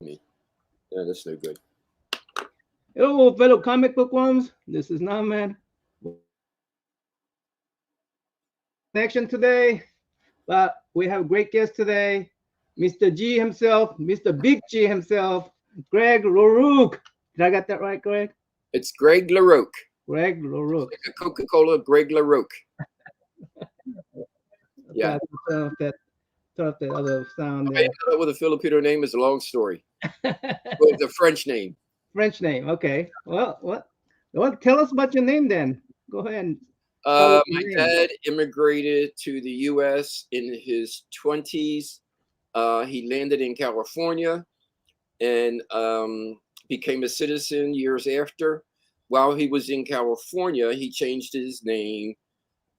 me. Yeah, that's no good. Hello, fellow comic book worms. This is Nahman. Connection today, but we have a great guest today, Mr. G himself, Mr. Big G himself, Greg LaRocque. Did I get that right, Greg? It's Greg LaRocque. Greg LaRocque. Like a Coca-Cola, Greg LaRocque. Yeah. Turn off that other sound I there. ended up with a Filipino name is a long story. With a French name. French name. Okay. Well, what? Well, tell us about your name then. Go ahead and tell us My your name. dad immigrated to the U.S. in his 20s. He landed in California and became a citizen years after. While he was in California, he changed his name.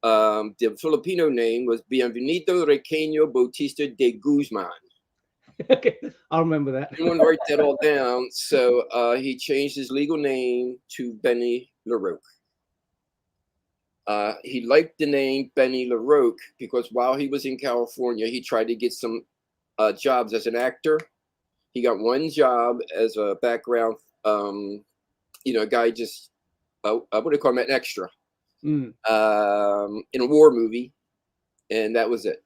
The Filipino name was Bienvenido Requeño Bautista de Guzman. Okay, I'll remember that. Anyone write that all down? So he changed his legal name to Benny LaRocque. He liked the name Benny LaRocque because while he was in California, he tried to get some jobs as an actor. He got one job as a background, a guy just, what do you call him, an extra in a war movie, and that was it.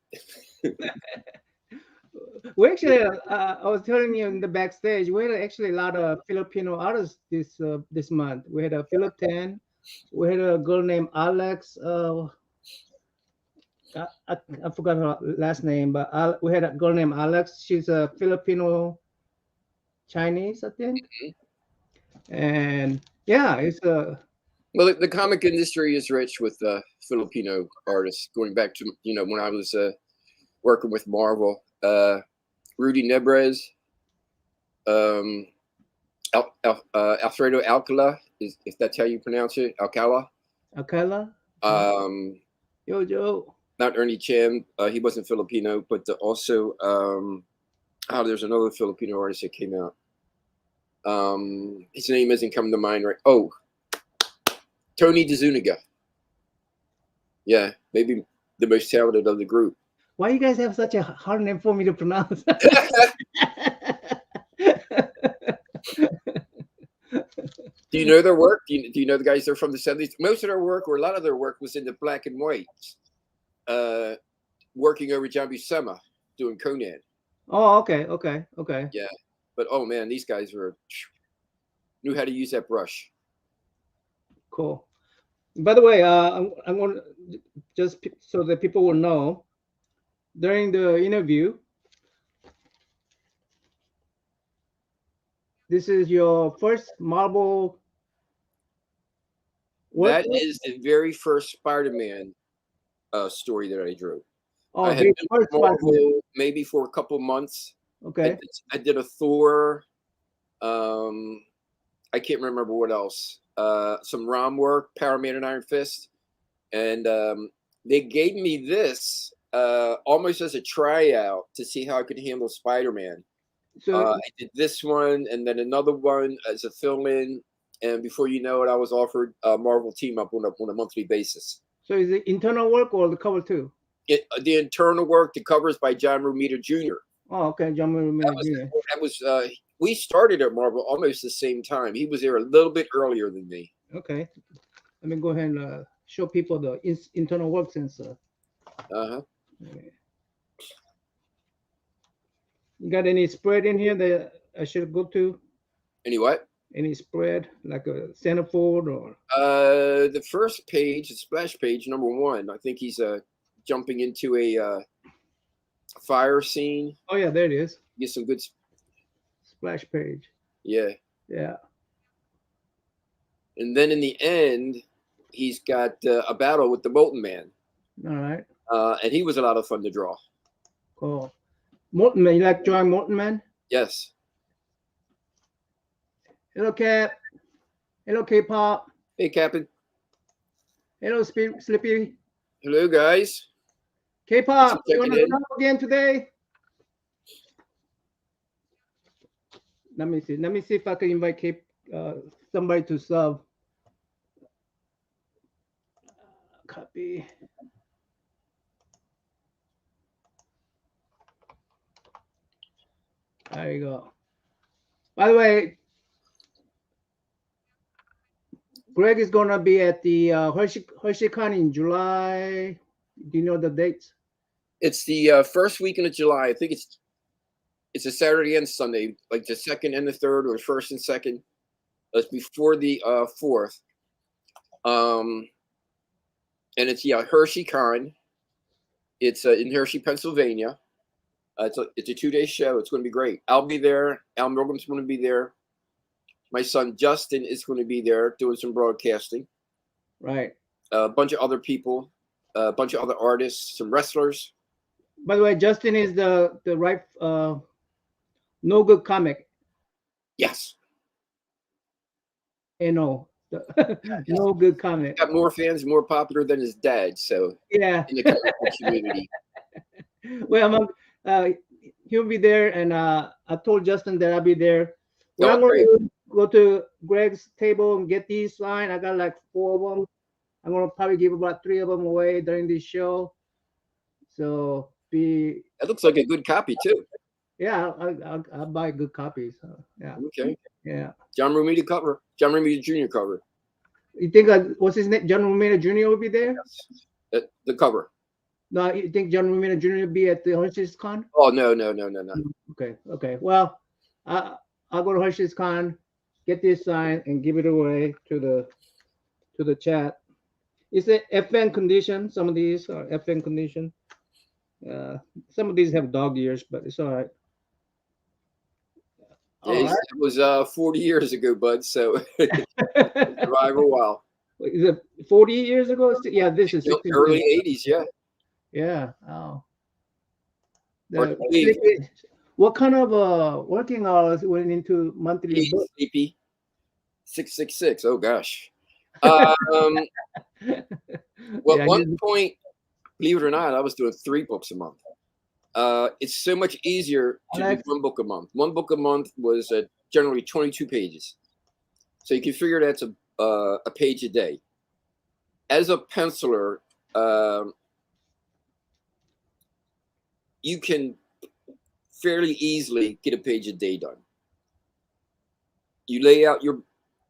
We actually, I was telling you in the backstage, we had actually a lot of Filipino artists this month. We had a Philip Tan, we had a girl named Alex. I forgot her last name, but we had a girl named Alex. She's a Filipino Chinese, I think. And yeah, it's a Well, the comic industry is rich with Filipino artists. Going back to when I was working with Marvel, Rudy Nebres, um, Alfredo Alcala, if that's how you pronounce it, Alcala. Akela. Um, Jojo. Not Ernie Chan. He wasn't Filipino, but also there's another Filipino artist that came out. His name isn't coming to mind right. Oh, Tony DeZuniga. Yeah, maybe the most talented of the group. Why you guys have such a hard name for me to pronounce? Do you know their work? Do you know the guys that are from the 70s? Most of their work, or a lot of their work, was in the black and white. Working over John Buscema, doing Conan. Oh, okay. Yeah, but oh man, these guys knew how to use that brush. Cool. By the way, I'm going to so that people will know during the interview, this is your first Marvel work. That is the very first Spider-Man story that I drew. I Oh, had the been with first Spider-Man. Marvel maybe for a couple months. Okay. I did a Thor. I can't remember what else. Some ROM work, Power Man and Iron Fist, and they gave me this almost as a tryout to see how I could handle Spider-Man. So, I did this one and then another one as a fill-in, and before you know it, I was offered a Marvel team up on a monthly basis. so is it internal work or the cover too? The internal work, the covers by John Romita Jr. Oh, okay. John Romita Jr. That was we started at Marvel almost the same time. He was there a little bit earlier than me. Okay. Let me go ahead and show people the internal work since. Uh-huh. Okay. You got any spread in here that I should go to? Any what? Any spread like a centerfold or? The first page, the splash page, number one. I think he's jumping into a fire scene. Oh yeah, there it is. Get some good. Splash page. Yeah. Yeah. And then in the end, he's got a battle with the Molten Man. All right. And he was a lot of fun to draw. Cool. Molten Man, you like drawing Molten Man? Yes. Hello, Cap. Hello, K-pop. Hey, Captain. Hello, Slippy. Hello, guys. K-pop, you want Checking to in. sub again today? Let me see. Let me see if I can invite somebody to sub. Copy. There you go. By the way, Greg is gonna be at the HersheyCon in July. Do you know the dates? It's the first weekend of July. I think it's a Saturday and Sunday, like the second and the third, or first and second. It's before the fourth. And it's HersheyCon. It's in Hershey, Pennsylvania. It's a 2-day show. It's going to be great. I'll be there. Al Milgram's going to be there. My son Justin is going to be there doing some broadcasting. Right. A bunch of other people, a bunch of other artists, some wrestlers. By the way, Justin is the right no good comic. Yes. No good comic. Got more fans, more popular than his dad. So Yeah. in the comic book community. Well, he'll be there, and I told Justin that I'll be there. Well, Oh, I'm going great. to go to Greg's table and get these signed. I got like 4 of them. I'm going to probably give about 3 of them away during this show. So That looks like a good copy too. yeah, I'll buy good copies. Yeah. Okay. Yeah. John Romita cover. John Romita Jr. cover. You think what's his name? John Romita Jr. will be there? Yes. The cover. No, you think John Romita Jr. will be at the Hershey's Con? Oh no. Okay. Well, I'll go to Hershey's Con, get this signed, and give it away to the chat. It's a FN condition. Some of these are FN condition. Some of these have dog ears, but it's all right. Yeah, it was 40 years ago, bud. So survive a while. Is it 40 years ago? Yeah, this is Early 80s. Yeah. Yeah. Oh. Sleepy. What kind of working hours went into monthly book? Sleepy. 666. Oh gosh. Well, at one point, believe it or not, I was doing 3 books a month. It's so much easier to do 1 book a month. 1 book a month was generally 22 pages. So you can figure that's a page a day. As a penciler, you can fairly easily get a page a day done. You lay out your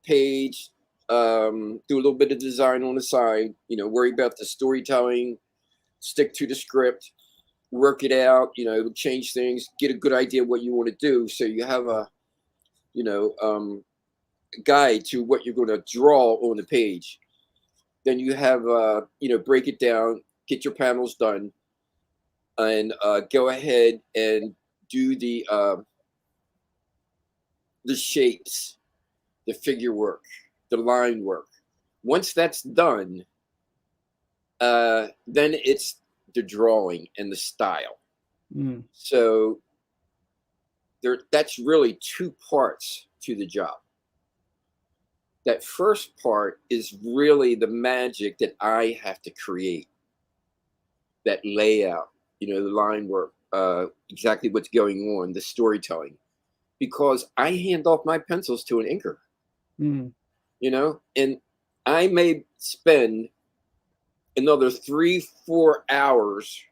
page, do a little bit of design on the side, worry about the storytelling, stick to the script, work it out, change things, get a good idea of what you want to do. So you have a guide to what you're going to draw on the page. Then you have, break it down, get your panels done, and go ahead and do the shapes, the figure work, the line work. Once that's done, then it's the drawing and the style. So that's really 2 parts to the job. That first part is really the magic that I have to create. That layout, the line work, exactly what's going on, the storytelling, because I hand off my pencils to an inker, and I may spend another 3-4 hours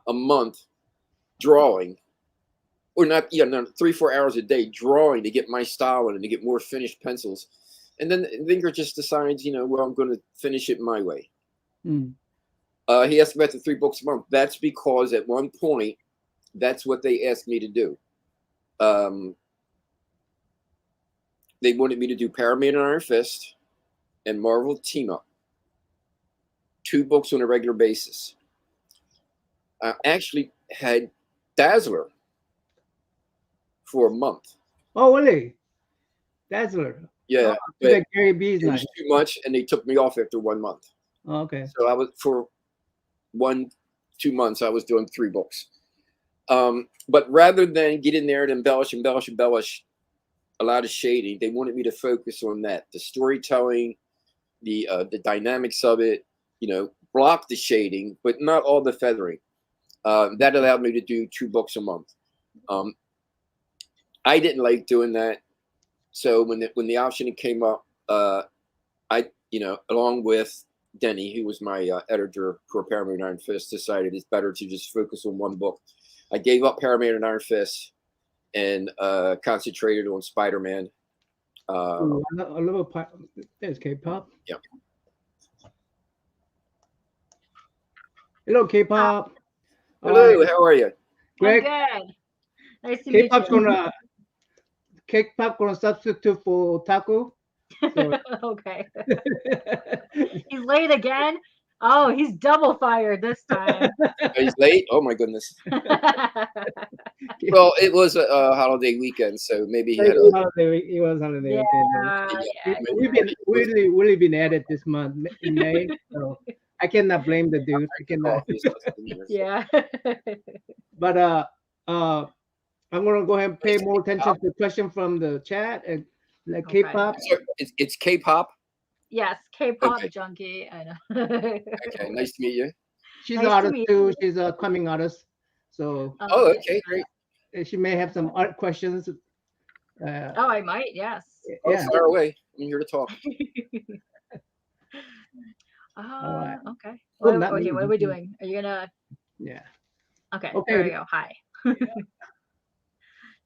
a month drawing, or not, 3-4 hours a day drawing to get my style in and to get more finished pencils. And then the inker just decides, well, I'm going to finish it my way. He asked about the 3 books a month. That's because at one point, that's what they asked me to do. They wanted me to do Power Man and Iron Fist and Marvel Team Up. 2 books on a regular basis. I actually had Dazzler for a month. Oh, really? Dazzler. Yeah. But Gary B's it was too much, and they took me off after 1 month. Oh, okay. So I was, for 1-2 months, I was doing 3 books. But rather than get in there and embellish a lot of shading, they wanted me to focus on that, the storytelling, the dynamics of it, block the shading, but not all the feathering. That allowed me to do 2 books a month. I didn't like doing that. So when the option came up, I, along with Denny, who was my editor for Power Man and Iron Fist, decided it's better to just focus on 1 book. I gave up Power Man and Iron Fist and concentrated on Spider-Man. Ooh, a little there's K-pop. Yeah. Hello, K-pop. Hello, how are you? Greg, I'm good. Nice to meet K-pop gonna substitute for otaku. So. Okay. He's late again. Oh, he's double fired this time. He's late. Oh my goodness. Well, it was a holiday weekend, so maybe he had a. It was holiday. Yeah. We've been really been at it this month in May, so I cannot blame the dude. I cannot. Yeah. But I'm gonna go ahead and pay more attention to the question from the chat and like Okay. K-pop. So it's K-pop. Yes, K-pop Okay. junkie. I know. Okay, nice to meet you. She's Nice an to artist meet too. you. She's a coming artist, so Oh, okay, great. she may have some art questions. Oh, I might. Yes. Oh, Yeah. fire away. I'm here to talk. right. Okay. Well, What are we doing? Are you gonna? Yeah. Okay. Okay. There we go. Hi.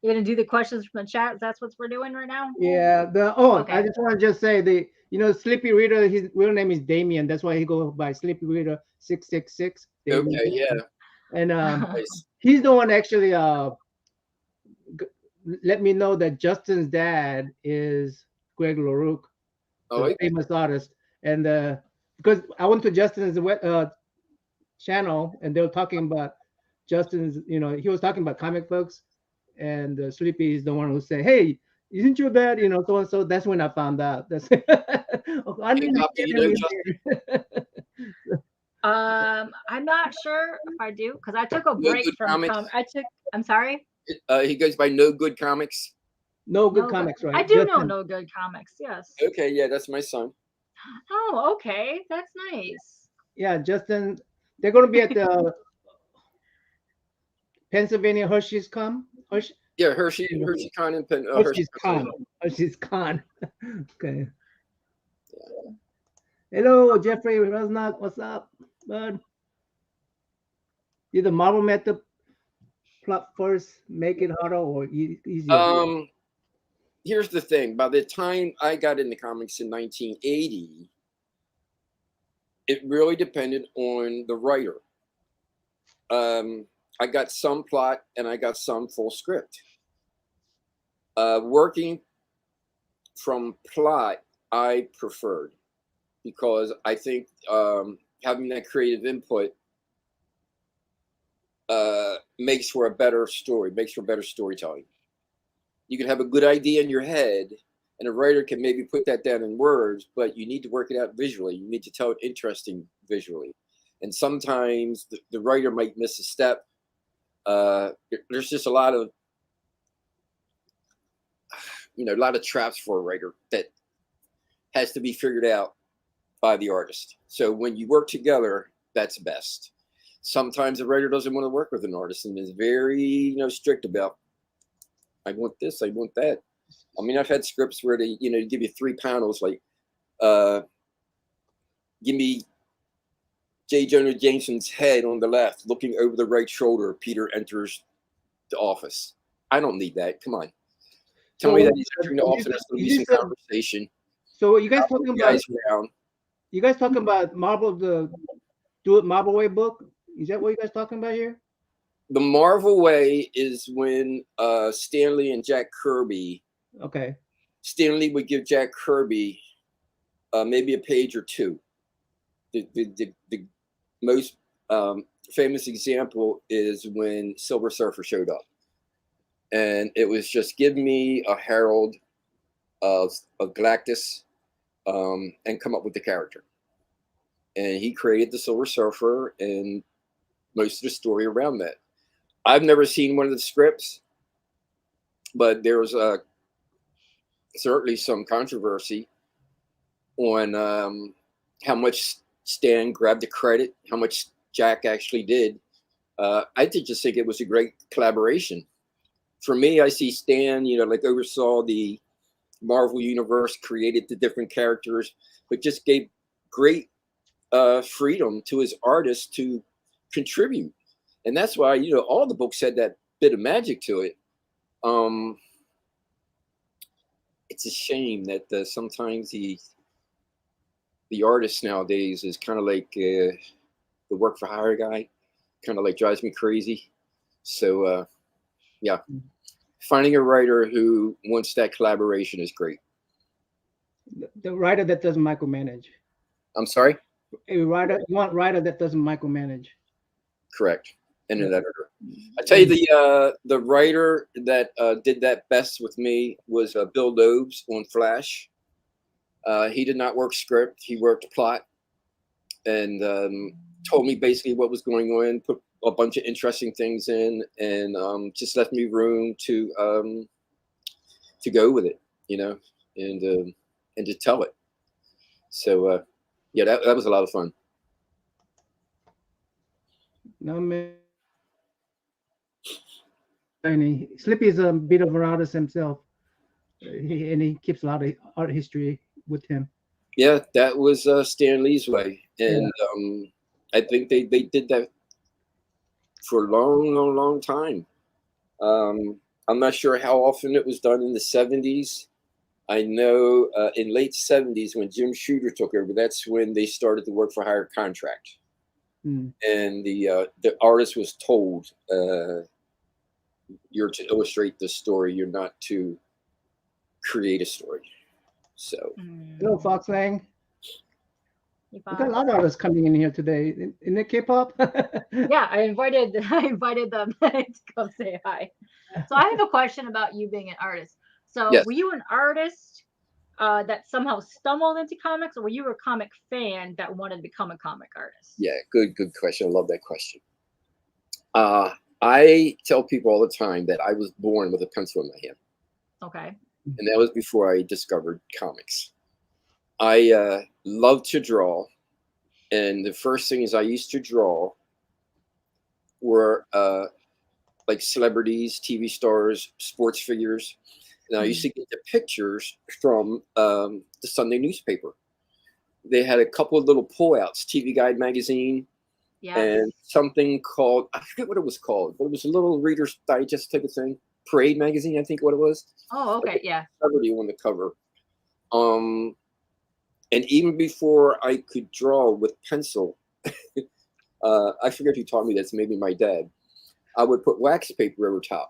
You're gonna do the questions from the chat. That's what we're doing right now. Yeah. Okay. I just want to just say Sleepy Reader. His real name is Damien. That's why he goes by Sleepy Reader 666. Okay, yeah. And Nice. he's the one actually let me know that Justin's dad is Greg LaRocque, the famous artist. And because I went to Justin's channel and they were talking about Justin's, he was talking about comic books, and Sleepy is the one who said, "Hey, isn't your dad, so and so?" That's when I found out. That's I Do you know Justin? I'm not sure if I do because I took a break from I'm sorry. He goes by No Good Comics. No Good Comics, right? I do know No Good Comics. Yes. Okay, yeah, that's my son. Oh, okay, that's nice. Yeah, Justin. They're going to be at the Pennsylvania Hershey's Con. Yeah, Hershey Con in Hershey's Con. Hershey's Con. Okay. Hello, Jeffrey Rosnock. What's up, bud? Did the Marvel method plot first make it harder or easier? Here's the thing. By the time I got into comics in 1980, it really depended on the writer. I got some plot and I got some full script. Working from plot, I preferred because I think having that creative input makes for a better story, makes for better storytelling. You can have a good idea in your head and a writer can maybe put that down in words, but you need to work it out visually. You need to tell it interesting visually. And sometimes the writer might miss a step. There's just a lot of traps for a writer that has to be figured out by the artist. So when you work together, that's best. Sometimes the writer doesn't want to work with an artist and is very, strict about, I want this, I want that. I mean, I've had scripts where they, give you 3 panels, like, give me J. Jonah Jameson's head on the left, looking over the right shoulder. Peter enters the office. I don't need that. Come on. Tell me that he's entering the office and there's going to be some conversation. So you guys talking about? You guys talking about Marvel, the Do It Marvel Way book? Is that what you guys talking about here? The Marvel Way is when Stan Lee and Jack Kirby. Okay. Stan Lee would give Jack Kirby maybe a page or 2. The most famous example is when Silver Surfer showed up. And it was just give me a herald of Galactus and come up with the character. And he created the Silver Surfer and most of the story around that. I've never seen one of the scripts, but there was certainly some controversy on how much Stan grabbed the credit, how much Jack actually did. I did just think it was a great collaboration. For me, I see Stan, oversaw the Marvel Universe, created the different characters, but just gave great freedom to his artists to contribute. And that's why, all the books had that bit of magic to it. It's a shame that sometimes the artist nowadays is kind of like the work for hire guy, kind of like drives me crazy. So yeah, finding a writer who wants that collaboration is great. The writer that doesn't micromanage. I'm sorry. A writer, you want writer that doesn't micromanage. Correct. And in Yeah. that order. I tell you, the writer that did that best with me was Bill Loebs on Flash. He did not work script; he worked plot, and told me basically what was going on. Put a bunch of interesting things in, and just left me room to go with it, you know, and to tell it. So yeah, that was a lot of fun. No man. And Slippy is a bit of an artist himself, and he keeps a lot of art history with him. Yeah, that was Stan Lee's way, and I think they did that for a long time. I'm not sure how often it was done in the 70s. I know in late 70s when Jim Shooter took over, that's when they started the work for hire contract, Mm. and the artist was told, "You're to illustrate the story. You're not to create a story." So Hello, Fox Lang. Hey, We got a Fox. lot of artists coming in here today. In the K-pop. Yeah, I invited them to come say hi. So I have a question about you being an artist. So yes, were you an artist that somehow stumbled into comics, or were you a comic fan that wanted to become a comic artist? yeah, good question. I love that question. I tell people all the time that I was born with a pencil in my hand, Okay. and that was before I discovered comics. I love to draw, and the first things I used to draw were like celebrities, TV stars, sports figures. And I used to get the pictures from the Sunday newspaper. They had a couple of little pullouts, TV Guide magazine, Yes. and something called, I forget what it was called, but it was a little Reader's Digest type of thing. Parade magazine, I think what it was. Oh, okay. Yeah. Celebrity on the cover. And even before I could draw with pencil, I forget who taught me this, maybe my dad. I would put wax paper over top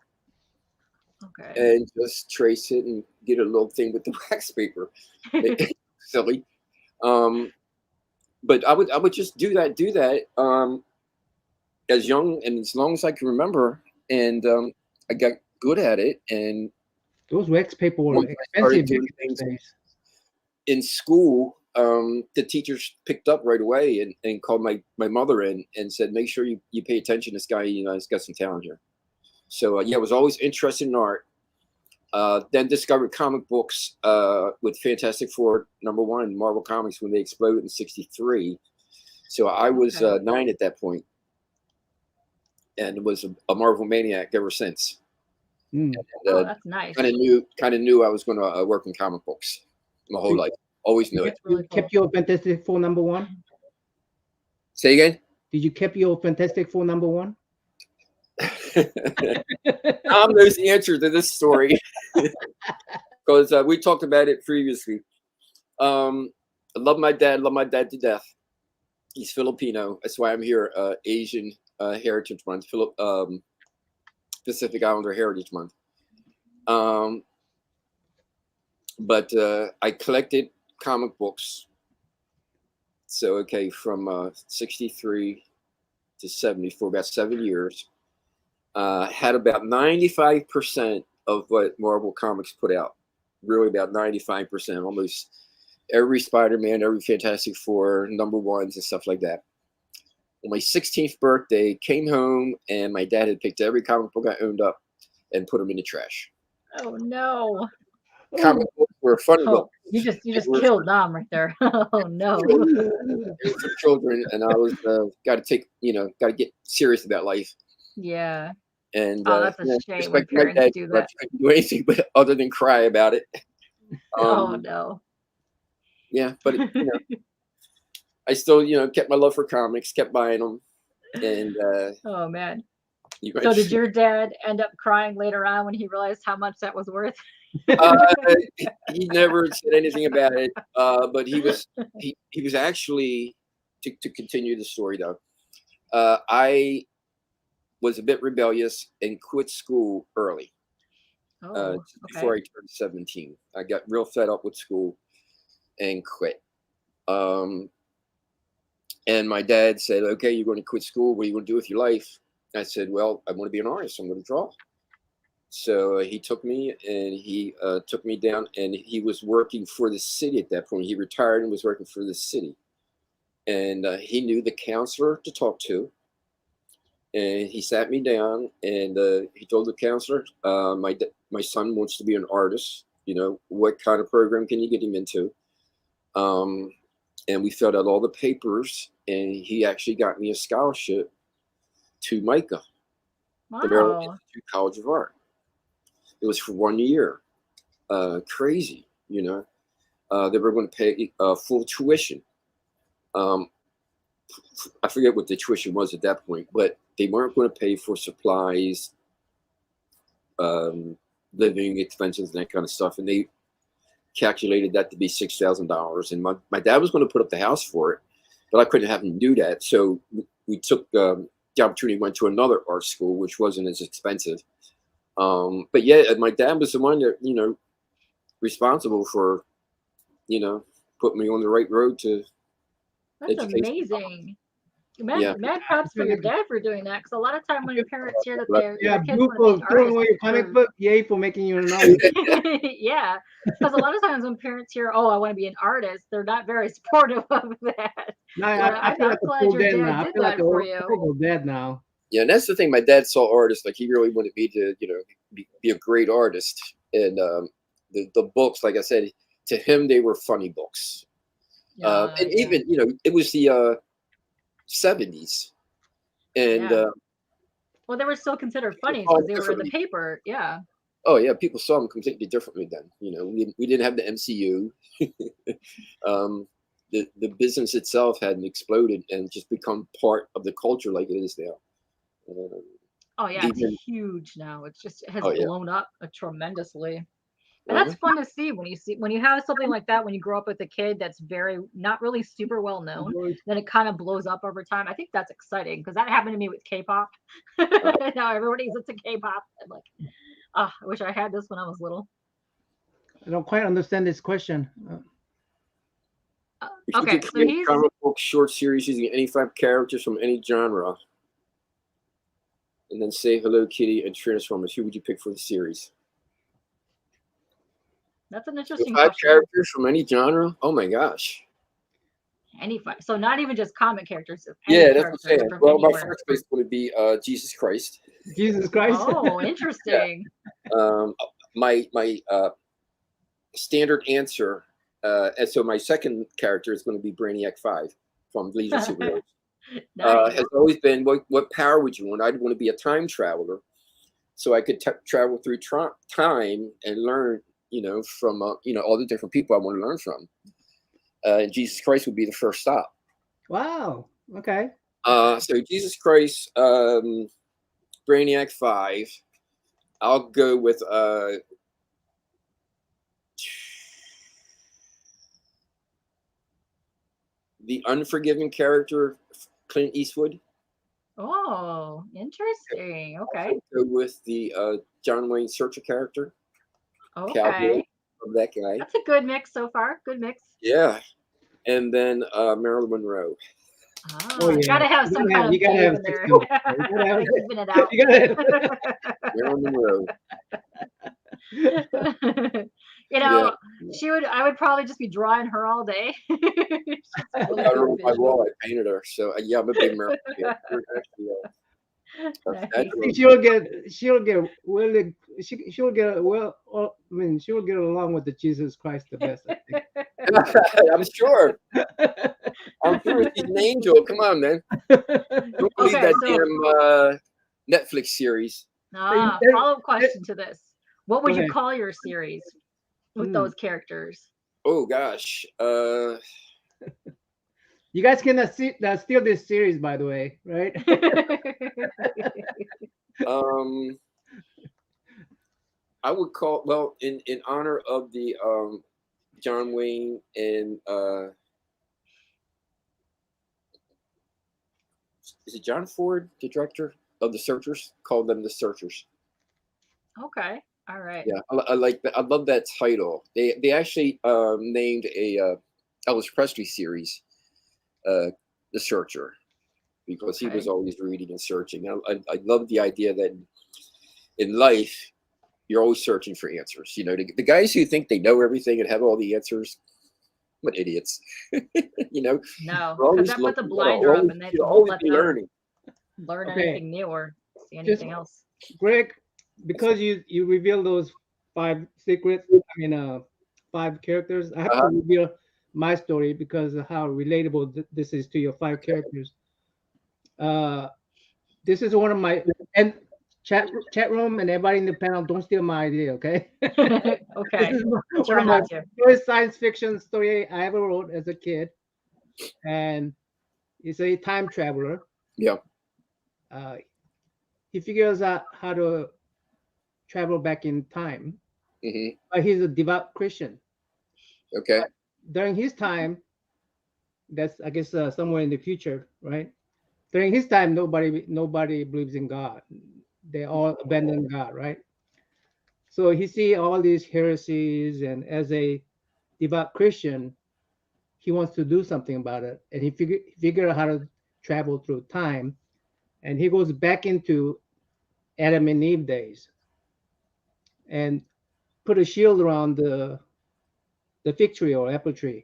Okay. and just trace it and get a little thing with the wax paper. Silly. But I would just do that as young and as long as I can remember, and I got good at it. And Those wax paper were once I started expensive back doing in those things days. in school, the teachers picked up right away and called my mother in and said, "Make sure you pay attention. This guy, you know, he's got some talent here." So yeah, I was always interested in art. Then discovered comic books with Fantastic Four #1, Marvel Comics, when they exploded in '63. So I was Okay. 9 at that point, and was a Marvel maniac ever since. Mm. And, Oh, that's nice. kind of knew I was going to work in comic books my whole life. Always knew it. That's really You cool. kept your Fantastic Four #1? Say again. Did you keep your Fantastic Four #1? Tom knows the answer to this story because we talked about it previously. I love my dad to death. He's Filipino. That's why I'm here. Asian Heritage Month, Pacific Islander Heritage Month. But I collected comic books. So okay, from '63 to '74, about 7 years. Had about 95% of what Marvel Comics put out. Really, about 95%, almost every Spider-Man, every Fantastic Four, #1s and stuff like that. On my 16th birthday, came home and my dad had picked every comic book I owned up and put them in the trash. Oh no. Comic books were fun Oh, books. you just They were killed Dom right there. Oh no. for children, and I was got to get serious about life. Yeah. And Oh, that's a shame when respect my parents dad, do but that. I couldn't do anything but other than cry about it. Oh no. Yeah, but I still kept my love for comics, kept buying them, and Oh man. You So might did your dad end up crying later on when he realized how much that was worth? Uh, he never said anything about it, but he was actually to continue the story though. I was a bit rebellious and quit school early, Oh, just okay. before I turned 17. I got real fed up with school and quit. Um, and my dad said, "Okay, you're going to quit school. What are you going to do with your life?" I said, "Well, I want to be an artist. I'm going to draw." So he took me and he took me down, and he was working for the city at that point. He retired and was working for the city, and he knew the counselor to talk to. And he sat me down and he told the counselor, my son wants to be an artist. You know, what kind of program can you get him into? Um, and we filled out all the papers, and he actually got me a scholarship to MICA, the Maryland Wow. Institute College of Art. It was for 1 year. Crazy, you know. They were going to pay full tuition. Um, I forget what the tuition was at that point, but they weren't going to pay for supplies, um, living expenses, and that kind of stuff. And they calculated that to be $6,000. And my dad was going to put up the house for it, but I couldn't have him do that. So we took the opportunity, went to another art school, which wasn't as expensive. But yeah, my dad was the one that, you know, responsible for, you know, putting me on the right road to That's education. amazing. Yeah. Mad props for your dad for doing that. Because a lot of time when parents hear that their Yeah, kids Blue want to be for an throwing artist, away your comic they're book. Yay for making you an artist. yeah. Because a lot of times when parents hear, "Oh, I want to be an artist," they're not very supportive of that. No, But I feel like I'm a glad full your dad dad now. I did feel like that a for you. horrible dad now. Yeah, and that's the thing. My dad saw artists like he really wanted me to, you know, be a great artist. And the books, like I said, to him they were funny books. And Yeah. even, you know, it was the 70s, and Yeah. Well, they were still considered people funny saw because them they were in the differently. paper. Yeah. Oh yeah, people saw them completely differently then. You know, we didn't have the MCU. um, the business itself hadn't exploded and just become part of the culture like it is now. Um, Oh yeah, it's even huge now. It has oh yeah, blown up tremendously. And that's uh fun to see when you have something like that when you grow up with a kid that's very not really super well known, then it kind of blows up over time. I think that's exciting because that happened to me with K-pop. Now everybody's into K-pop. I'm like, oh, I wish I had this when I was little. I don't quite understand this question. if you Okay, could so create a he's comic book short series using any five characters from any genre, and then say Hello Kitty and Transformers, who would you pick for the series? that's an So interesting five question. characters from any genre? Oh my gosh. So not even just comic characters, just any Yeah, that's what I'm character saying. from Well, my anywhere. first place would be Jesus Christ. Jesus Christ. Oh, Yeah. interesting. My standard answer, and so my second character is going to be Brainiac 5 from Legion of Superheroes. Nice. Has always been what power would you want? I'd want to be a time traveler, so I could travel through time and learn, you know, from you know, all the different people I want to learn from. And Jesus Christ would be the first stop. Wow. Okay. So Jesus Christ, Brainiac 5. I'll go with the unforgiving character, Clint Eastwood. Oh, interesting. Okay. Also go with the John Wayne Searcher character, Cowboy, Okay. of that guy. That's a good mix so far. Good mix. Yeah, and then Marilyn Monroe. Oh You yeah. gotta have some kind You of gotta babe have in there. systems. You gotta have. Even it out. You gotta Marilyn Monroe. You Yeah, know, I would probably just be drawing her all day. She's a I really got her good on my visual. wall. I painted her. So yeah, I'm a big Marilyn fan. Actually, Nice. I think she'll get well. I mean, she'll get along with the Jesus Christ the best. I think. I'm sure. I'm sure she's an angel. Come on, man. Don't believe Okay, that so damn Netflix series. follow-up question to this. What would you Okay. call your series with Hmm. those characters? Oh gosh. You guys cannot steal this series, by the way, right? I would call, well, in honor of the John Wayne and is it John Ford, the director of The Searchers? Called them The Searchers. Okay. All right. Yeah, I like that. I love that title. They actually named a Elvis Presley series The Searcher, because he Okay. was always reading and searching. I love the idea that in life you're always searching for answers. You know, the guys who think they know everything and have all the answers, what idiots. You know, No, we're because always that puts a looking, blinder up, and they you'll won't always let be them learning. learn Okay. anything new or see anything else. Greg, because you revealed those 5 secrets, I mean 5 characters, I have to reveal my story because of how relatable this is to your 5 characters. This is one of my, and chat room and everybody in the panel, don't steal my idea, okay? Okay. This is I'll one try of my not to. first science fiction story I ever wrote as a kid, and it's a time traveler. Yeah. He figures out how to travel back in time, Hmm. but he's a devout Christian. Okay. During his time, that's I guess somewhere in the future, right? During his time, nobody believes in God. They all abandon God, right? So he see all these heresies, and as a devout Christian, he wants to do something about it, and he figure out how to travel through time, and he goes back into Adam and Eve days, and put a shield around the fig tree or apple tree,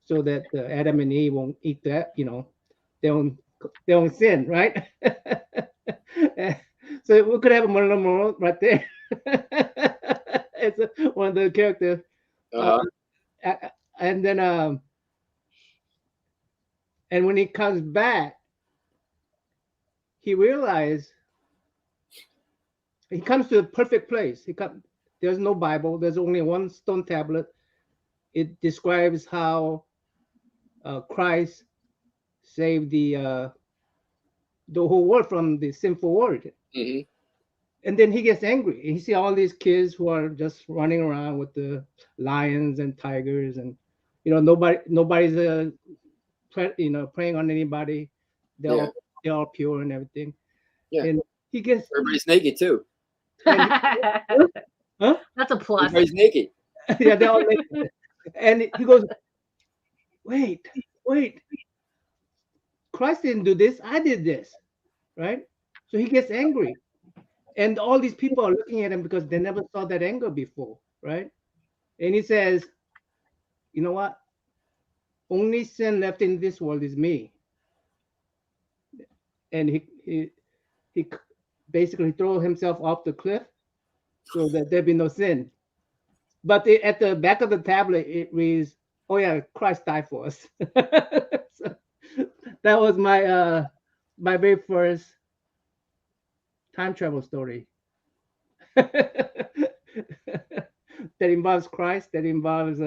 so that Adam and Eve won't eat that, they don't sin, right? So we could have one more right there. It's one of the characters. And then and when he comes back, he realized he comes to a perfect place. There's no Bible. There's only one stone tablet. It describes how Christ saved the whole world from the sinful world. Hmm. And then he gets angry. He see all these kids who are just running around with the lions and tigers, and nobody's preying on anybody. They're all pure and everything. Yeah. And he gets Everybody's naked too. Huh? That's a plus. Everybody's naked. Yeah, they're all naked. And he goes, wait, Christ didn't do this. I did this, right? So he gets angry. And all these people are looking at him because they never saw that anger before, right? And he says, you know what? Only sin left in this world is me. And he basically throw himself off the cliff so that there be no sin. But at the back of the tablet, it reads, "Oh yeah, Christ died for us." So that was my my very first time travel story. That involves Christ. That involves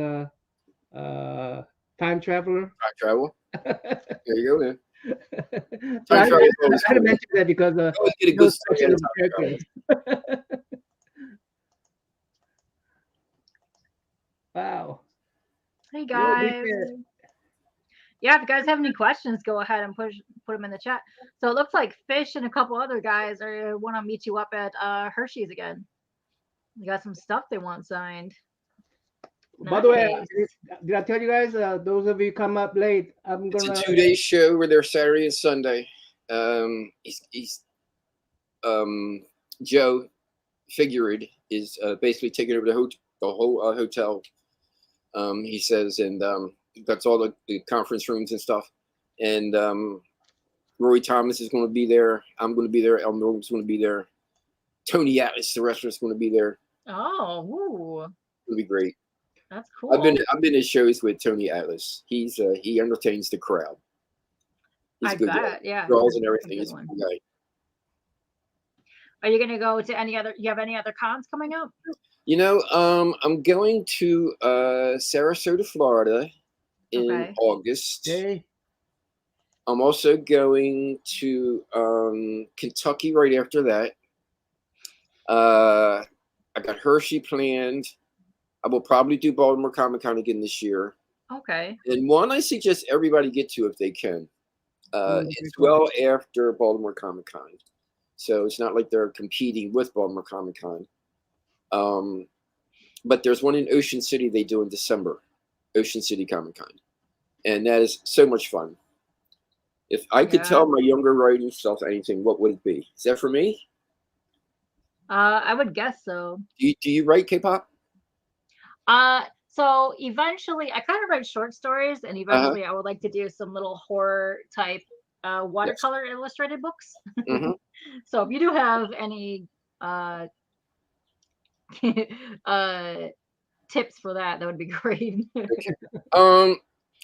time traveler. Time travel. There you go, man. So Time travel is I always had to cool. mention that because Always get a good story out of time travel. Wow. Hey Well, we guys. did. Yeah, if you guys have any questions, go ahead and put them in the chat. So it looks like Fish and a couple other guys want to meet you up at Hershey's again. They got some stuff they want signed. By the way, Nice. did I tell you guys? Those of you come up late, I'm It's gonna. a 2-day show. We're there Saturday and Sunday. Joe Figured is basically taking over the whole hotel. He says, and that's all the conference rooms and stuff. And Roy Thomas is going to be there. I'm going to be there. El Norman's going to be there. Tony Atlas, the restaurant's going to be there. Oh, ooh, It'll be great. that's cool. I've been to shows with Tony Atlas. He entertains the crowd. He's I a good bet, guy. yeah. Draws and That's a everything. good He's a one. good guy. Are you gonna go to any other? You have any other cons coming up? I'm going to Sarasota, Florida in Okay. August. Hey, I'm also going to Kentucky right after that. I got Hershey planned. I will probably do Baltimore Comic Con again this year. Okay. And one I suggest everybody get to if they can. It's cool. well after Baltimore Comic Con. So it's not like they're competing with Baltimore Comic Con. But there's one in Ocean City they do in December, Ocean City Comic Con. And that is so much fun. If I could tell my younger writing self anything, what would it be? Is that for me? I would guess so. Do you write K-pop? So eventually, I kind of write short stories, and eventually I would like to do some little horror type watercolor illustrated books. Mm-hmm. So if you do have any tips for that, that would be great. Okay.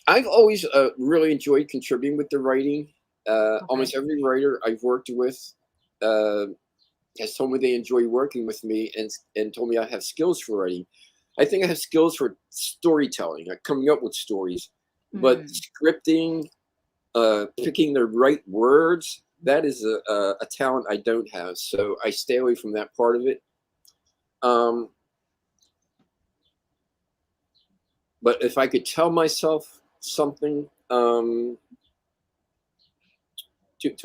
I've always really enjoyed contributing with the writing. Almost every writer I've worked with has told me they enjoy working with me and told me I have skills for writing. I think I have skills for storytelling, like coming up with stories, but scripting, picking the right words, that is a talent I don't have. So I stay away from that part of it. But if I could tell myself something to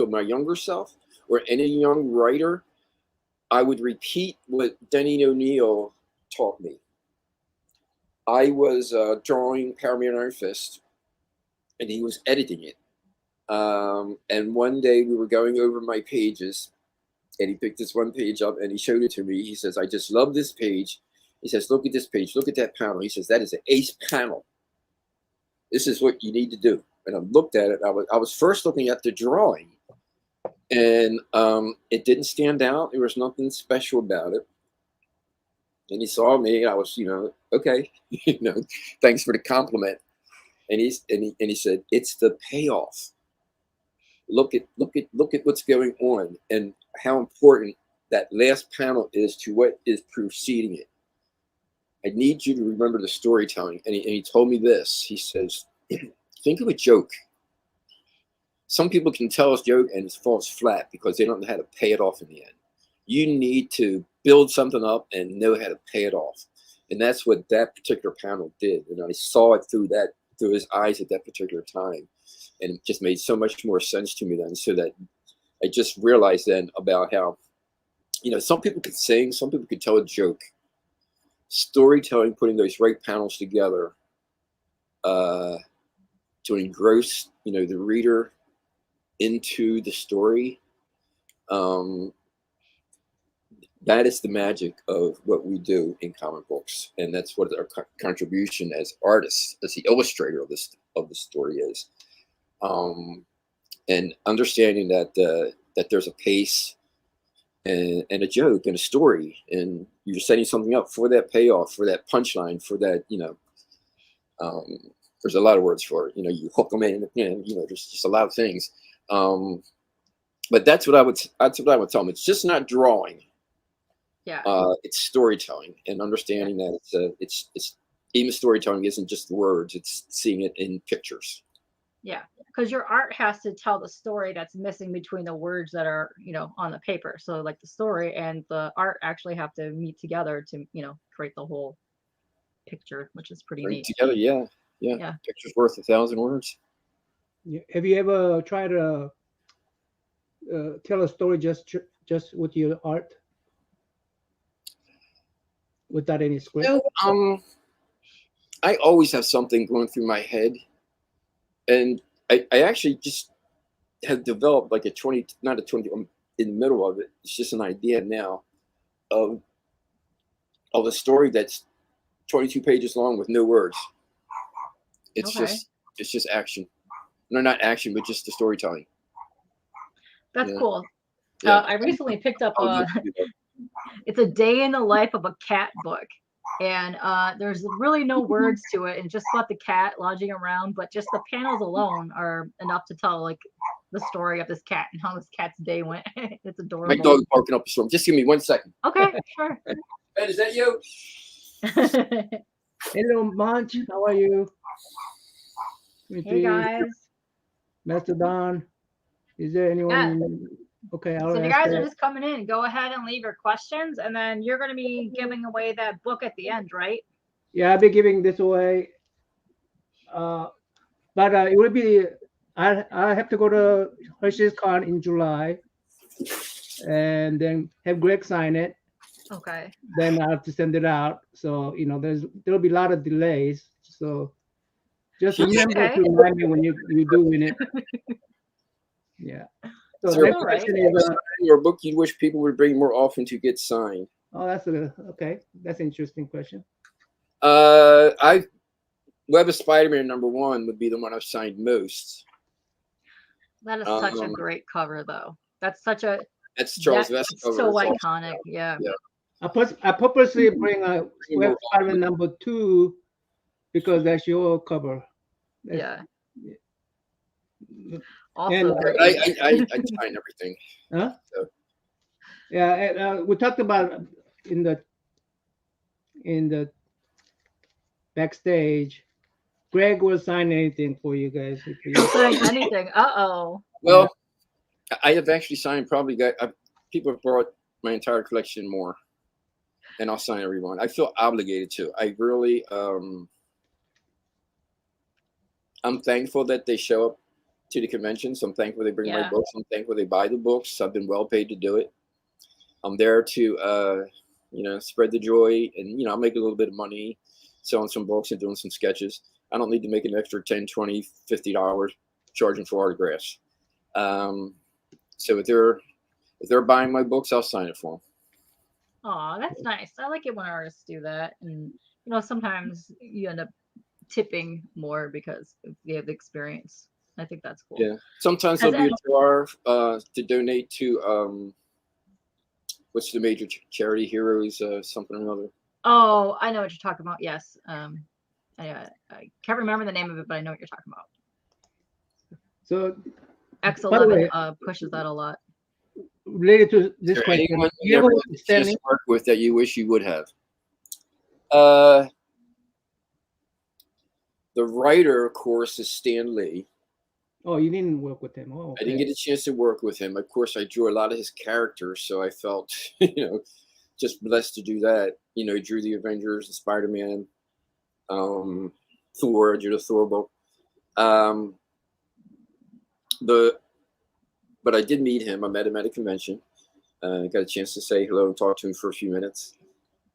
my younger self or any young writer, I would repeat what Denny O'Neil taught me. I was drawing Power Man Iron Fist, and he was editing it. And one day we were going over my pages, and he picked this one page up and he showed it to me. He says, "I just love this page." He says, "Look at this page. Look at that panel." He says, "That is an ace panel. This is what you need to do." And I looked at it. I was first looking at the drawing, and it didn't stand out. There was nothing special about it. And he saw me. I was, okay, thanks for the compliment. And he said, "It's the payoff. Look at what's going on and how important that last panel is to what is preceding it. I need you to remember the storytelling." And he told me this. He says, "Think of a joke. Some people can tell a joke and it falls flat because they don't know how to pay it off in the end. You need to build something up and know how to pay it off." And that's what that particular panel did. And I saw it through his eyes at that particular time. And it just made so much more sense to me then. So that I just realized then about how, some people could sing, some people could tell a joke. Storytelling, putting those right panels together to engross, the reader into the story. That is the magic of what we do in comic books, and that's what our contribution as artists, as the illustrator of the story is. And understanding that there's a pace and a joke and a story, and you're setting something up for that payoff, for that punchline, for that, there's a lot of words for it. You hook them in, and there's just a lot of things. But that's what I would tell them. It's just not drawing. Yeah. It's storytelling and understanding that it's even storytelling isn't just words. It's seeing it in pictures. Yeah, because your art has to tell the story that's missing between the words that are, on the paper. So like the story and the art actually have to meet together to, create the whole picture, which is pretty neat. Together, yeah. Picture's worth 1,000 words. Yeah. Have you ever tried to tell a story just with your art, without any script? I always have something going through my head, and I actually just have developed like not a 20, I'm in the middle of it. It's just an idea now of a story that's 22 pages long with no words. It's just action. No, not action, but just the storytelling. That's cool. Yeah. I recently picked up it's a day in the life of a cat book, and there's really no words to it, and just about the cat lodging around, but just the panels alone are enough to tell like the story of this cat and how this cat's day went. It's adorable. My dog barking up the storm. Just give me 1 second. Okay, sure. Ben, is that you? Hello, Munch. How are you? Hey guys. Master Don. Is there anyone Okay, So I'll if you ask guys are that. just coming in, go ahead and leave your questions, and then you're going to be giving away that book at the end, right? Yeah, I'll be giving this away. But it will be. I have to go to Hershey's Con in July, and then have Greg sign it. Okay. Then I have to send it out. So there'll be a lot of delays. So just remember Okay. to remind me when you do win it. Yeah. So Is there a next All book right. question you like is, signing or a book you wish people would bring more often to get signed? that's okay. That's an interesting question. Web of Spider-Man #1 would be the one I've signed most. That is such a Um, great cover, though. That's such a that's Charles that Vest it's cover. so It's awesome. iconic. Yeah. Yeah. I purposely bring a Bring Web more Spider-Man often. #2 because that's your cover. Yeah. And Also great. I sign everything. huh? So. Yeah, and, we talked about in the backstage. Greg will sign anything for you guys if you. Saying anything. Uh-oh. Well, I have actually signed people have brought my entire collection more, and I'll sign everyone. I feel obligated to. I really, I'm thankful that they show up to the conventions. I'm thankful they bring my Yeah. books. I'm thankful they buy the books. I've been well paid to do it. I'm there to, spread the joy, and I'll make a little bit of money selling some books and doing some sketches. I don't need to make an extra $10, $20, $50 charging for autographs. So if they're buying my books, I'll sign it for them. Aw, that's nice. I like it when artists do that. And sometimes you end up tipping more because you have the experience. I think that's cool. Yeah. Sometimes Has there'll be any- a jar to donate to what's the major charity, Heroes something or another. Oh, I know what you're talking about. Yes. I can't remember the name of it, but I know what you're talking about. So, by the way, X11 pushes that a lot. related to this Is there question, anyone you you ever never work had with a chance Stanley? to work with that you wish you would have? The writer, of course, is Stan Lee. Oh, you didn't work with him. Oh, I didn't get a chance to work with him. Of course, I drew a lot of his characters, so I felt, just blessed to do that. He drew the Avengers, the Spider-Man, Thor, I drew the Thor book. But I did meet him. I met him at a convention. Got a chance to say hello and talk to him for a few minutes.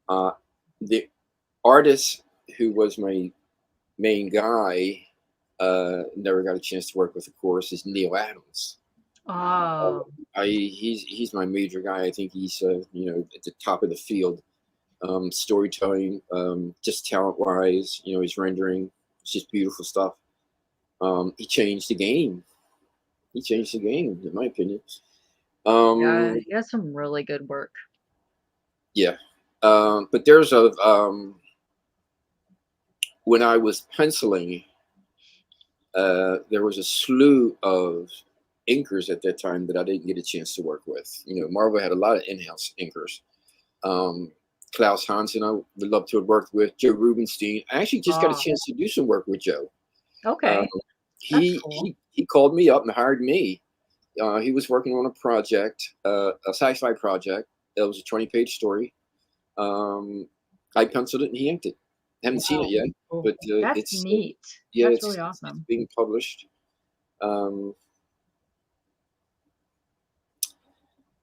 The artist who was my main guy, never got a chance to work with, of course, is Neil Adams. Oh. He's my major guy. I think he's at the top of the field. Storytelling, just talent wise, his rendering, it's just beautiful stuff. He changed the game. In my opinion. Yeah, he has some really good work. Yeah. But there's when I was penciling, there was a slew of inkers at that time that I didn't get a chance to work with. Marvel had a lot of in-house inkers. Klaus Hansen, I would love to have worked with. Joe Rubenstein. I actually just got a chance to do some work with Joe. Okay. He called me up and hired me. He was working on a project, a sci-fi project. It was a 20-page story. I penciled it and he inked it. Haven't seen it yet, but that's it's neat. Yeah, that's it's really awesome. It's being published. The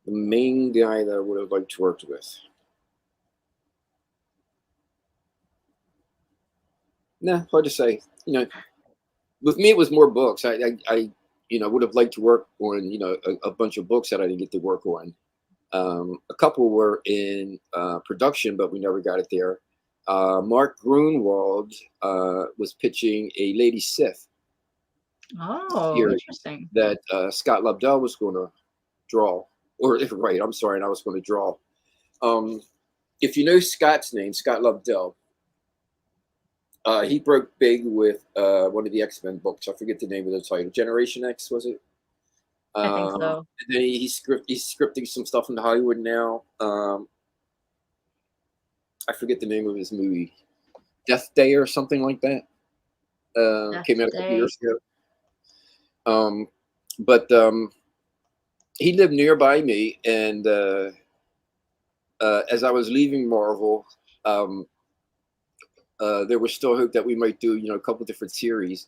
main guy that I would have liked to work with. Nah, hard to say. With me, it was more books. I would have liked to work on, a bunch of books that I didn't get to work on. A couple were in production, but we never got it there. Mark Grunwald was pitching a Lady Sif series Interesting. that Scott Lobdell was going to draw. Right, I'm sorry, and I was going to draw. If you know Scott's name, Scott Lobdell, he broke big with one of the X-Men books. I forget the name of the title. Generation X, was it? I think so. And then he's scripting some stuff into Hollywood now. I forget the name of his movie, Death Day or something like that. Came out a couple years ago. But he lived nearby me, and as I was leaving Marvel, there was still hope that we might do, a couple different series.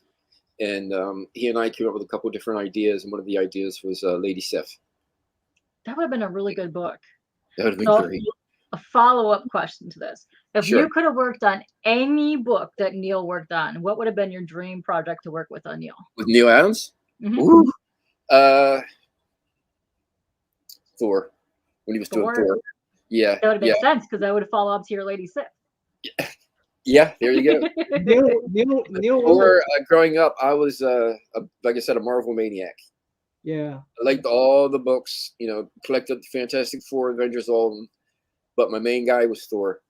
And he and I came up with a couple different ideas, and one of the ideas was Lady Sif. That would have been a really good book. That would have been So, great. a follow-up question to this. If Sure. you could have worked on any book that Neil worked on, what would have been your dream project to work with on Neil? With Neil Adams? Mhm. Ooh. Thor. When he was doing Thor. Yeah. That would have made sense because that would have followed up to your Lady Sif. Yeah, there you go. Neil Or growing up, I was, like I said, a Marvel maniac. Yeah. I liked all the books, collected the Fantastic Four, Avengers, all of them. But my main guy was Thor.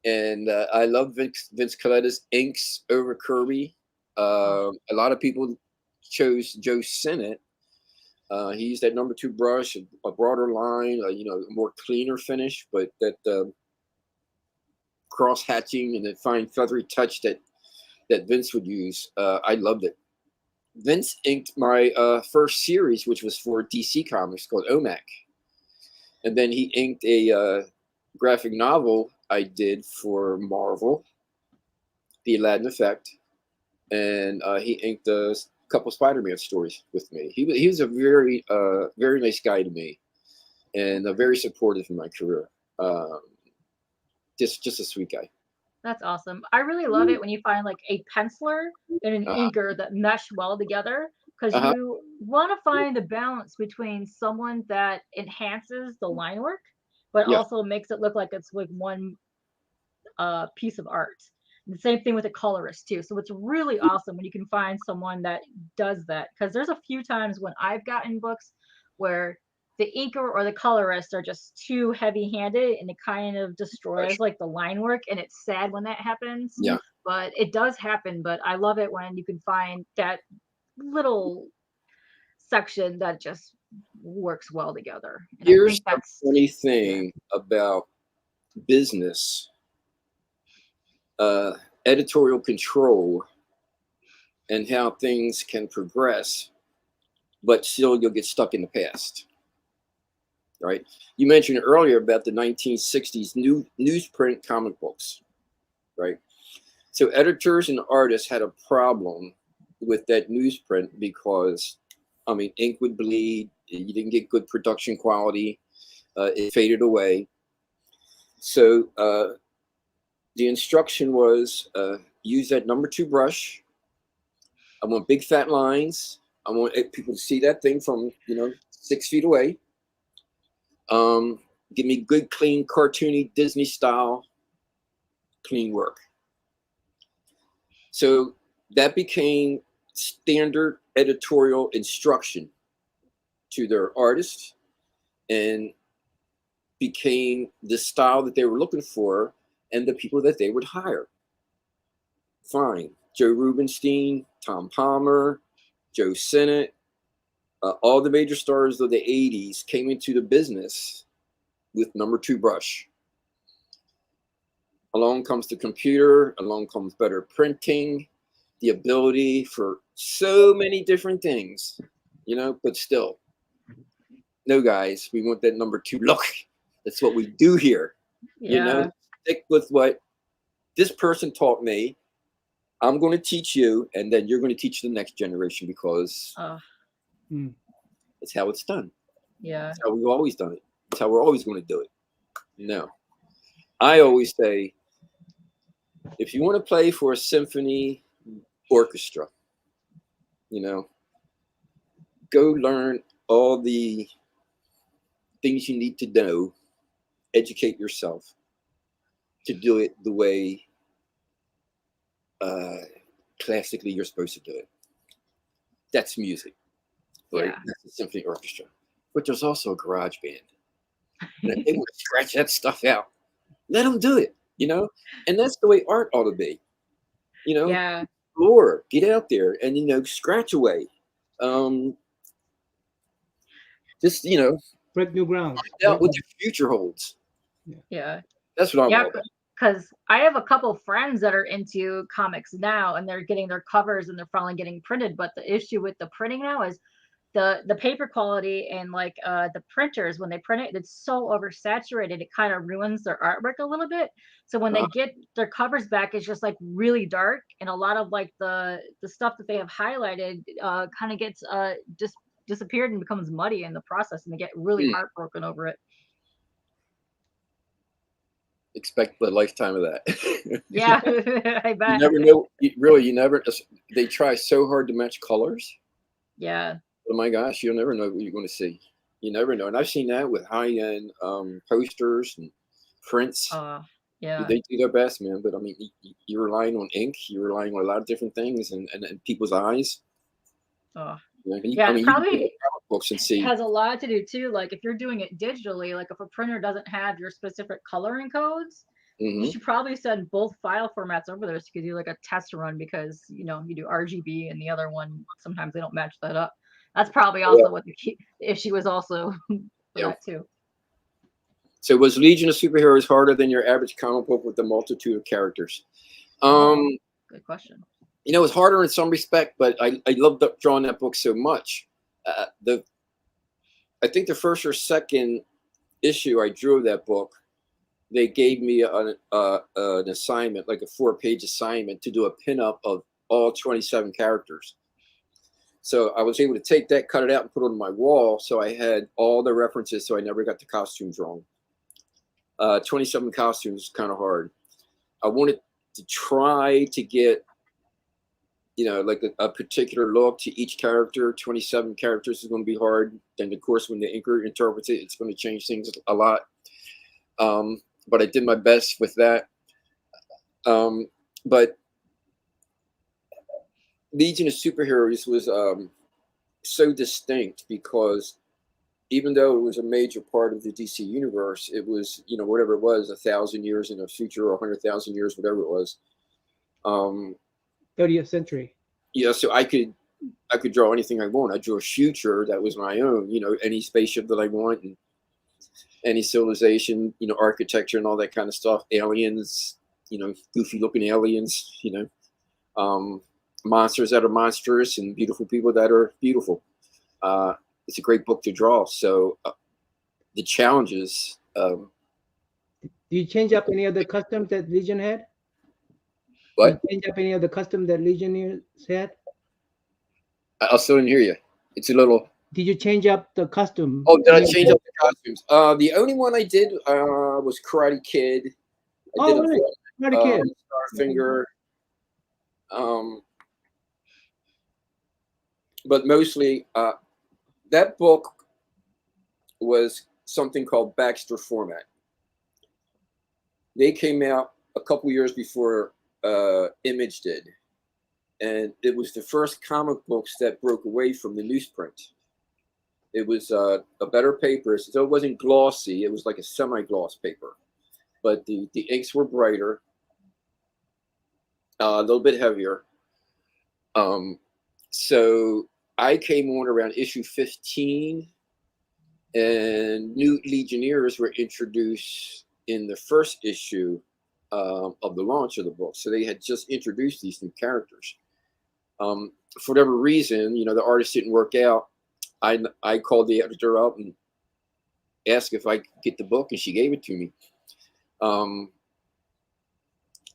And I love Vince Colletta's inks over Kirby. A lot of people chose Joe Sinnott. He used that number 2 brush, a broader line, a more cleaner finish, but that cross hatching and the fine feathery touch that Vince would use. I loved it. Vince inked my first series, which was for DC Comics, called OMAC. And then he inked a graphic novel I did for Marvel, The Aladdin Effect. And he inked a couple Spider-Man stories with me. He was a very, very nice guy to me, and very supportive in my career. Just a sweet guy. That's awesome. I really love it when you find like a penciler and an inker that mesh well together, because you want to find the balance between someone that enhances the line work, but also makes it look like it's like one piece of art. And the same thing with a colorist too. So it's really awesome when you can find someone that does that, because there's a few times when I've gotten books where the inker or the colorist are just too heavy-handed and it kind of destroys like the line work, and it's sad when that happens. Yeah. But it does happen. But I love it when you can find that little section that just works well together. And Here's the funny thing about business, editorial control, and how things can progress, but still you'll get stuck in the past. Right? You mentioned earlier about the 1960s newsprint comic books, right? So editors and artists had a problem with that newsprint because, ink would bleed. You didn't get good production quality. It faded away. So the instruction was use that number 2 brush. I want big fat lines. I want people to see that thing from 6 feet away. Give me good, clean, cartoony Disney style, clean work. So that became standard editorial instruction to their artists, and became the style that they were looking for and the people that they would hire. Fine. Joe Rubenstein, Tom Palmer, Joe Sinnott, all the major stars of the 80s came into the business with number 2 brush. Along comes the computer, along comes better printing, the ability for so many different things, but still, no, guys, we want that number 2 look. That's what we do here. Stick with what this person taught me. I'm going to teach you, and then you're going to teach the next generation, because it's how it's done. Yeah. It's how we've always done it. It's how we're always going to do it. No. I always say, if you want to play for a symphony orchestra, go learn all the things you need to know, educate yourself to do it the way classically you're supposed to do it. That's music, right? Yeah. That's a symphony orchestra. But there's also a garage band. And they want to scratch that stuff out. Let them do it, and that's the way art ought to be. Explore, get out there and scratch away. Just break new ground. Out what the future holds. Yeah. That's what I'm all about. Because I have a couple friends that are into comics now, and they're getting their covers and they're finally getting printed. But the issue with the printing now is the paper quality and like the printers, when they print it, it's so oversaturated, it kind of ruins their artwork a little bit. So when they get their covers back, it's just like really dark, and a lot of like the stuff that they have highlighted kind of gets just disappeared and becomes muddy in the process, and they get really heartbroken over it. Expect the lifetime of that. Yeah, I bet. You never know. You never. They try so hard to match colors. Yeah. Oh my gosh, you'll never know what you're going to see. You never know. And I've seen that with high-end posters and prints. Yeah. They do their best, man. But I mean, you're relying on ink. You're relying on a lot of different things and people's eyes. Probably books and see. It has a lot to do too. Like if you're doing it digitally, like if a printer doesn't have your specific coloring codes, you should probably send both file formats over there so you could do like a test run, because you do RGB and the other one, sometimes they don't match that up. That's probably also what the issue was also for that too. So was Legion of Superheroes harder than your average comic book with the multitude of characters? Good question. It's harder in some respect, but I loved drawing that book so much. I think the first or second issue I drew of that book, they gave me an assignment, like a 4-page assignment, to do a pinup of all 27 characters. So I was able to take that, cut it out, and put it on my wall. So I had all the references, so I never got the costumes wrong. 27 costumes is kind of hard. I wanted to try to get, like a particular look to each character. 27 characters is going to be hard. Then, of course, when the inker interprets it, it's going to change things a lot. But I did my best with that. But Legion of Superheroes was so distinct because even though it was a major part of the DC universe, it was, whatever it was, 1,000 years in the future or 100,000 years, whatever it was. 30th century. Yeah, so I could draw anything I want. I drew a future that was my own, any spaceship that I want, and any civilization, architecture and all that kind of stuff. Aliens, goofy looking aliens, monsters that are monstrous and beautiful people that are beautiful. It's a great book to draw. So the challenges. Do you change up any of the customs that Legion had? What? Did you change up any of the custom that Legionnaires had? I still didn't hear you. It's a little. Did you change up the costume? Oh, did I change up the costumes? The only one I did was Karate Kid. I did Karate Kid. Starfinger. But mostly, that book was something called Baxter Format. They came out a couple years before Image did. And it was the first comic books that broke away from the newsprint. It was a better paper, so it wasn't glossy. It was like a semi-gloss paper. But the inks were brighter, a little bit heavier. So I came on around issue 15, and new Legionnaires were introduced in the first issue of the launch of the book. So they had just introduced these new characters. For whatever reason, the artist didn't work out. I called the editor up and asked if I could get the book, and she gave it to me.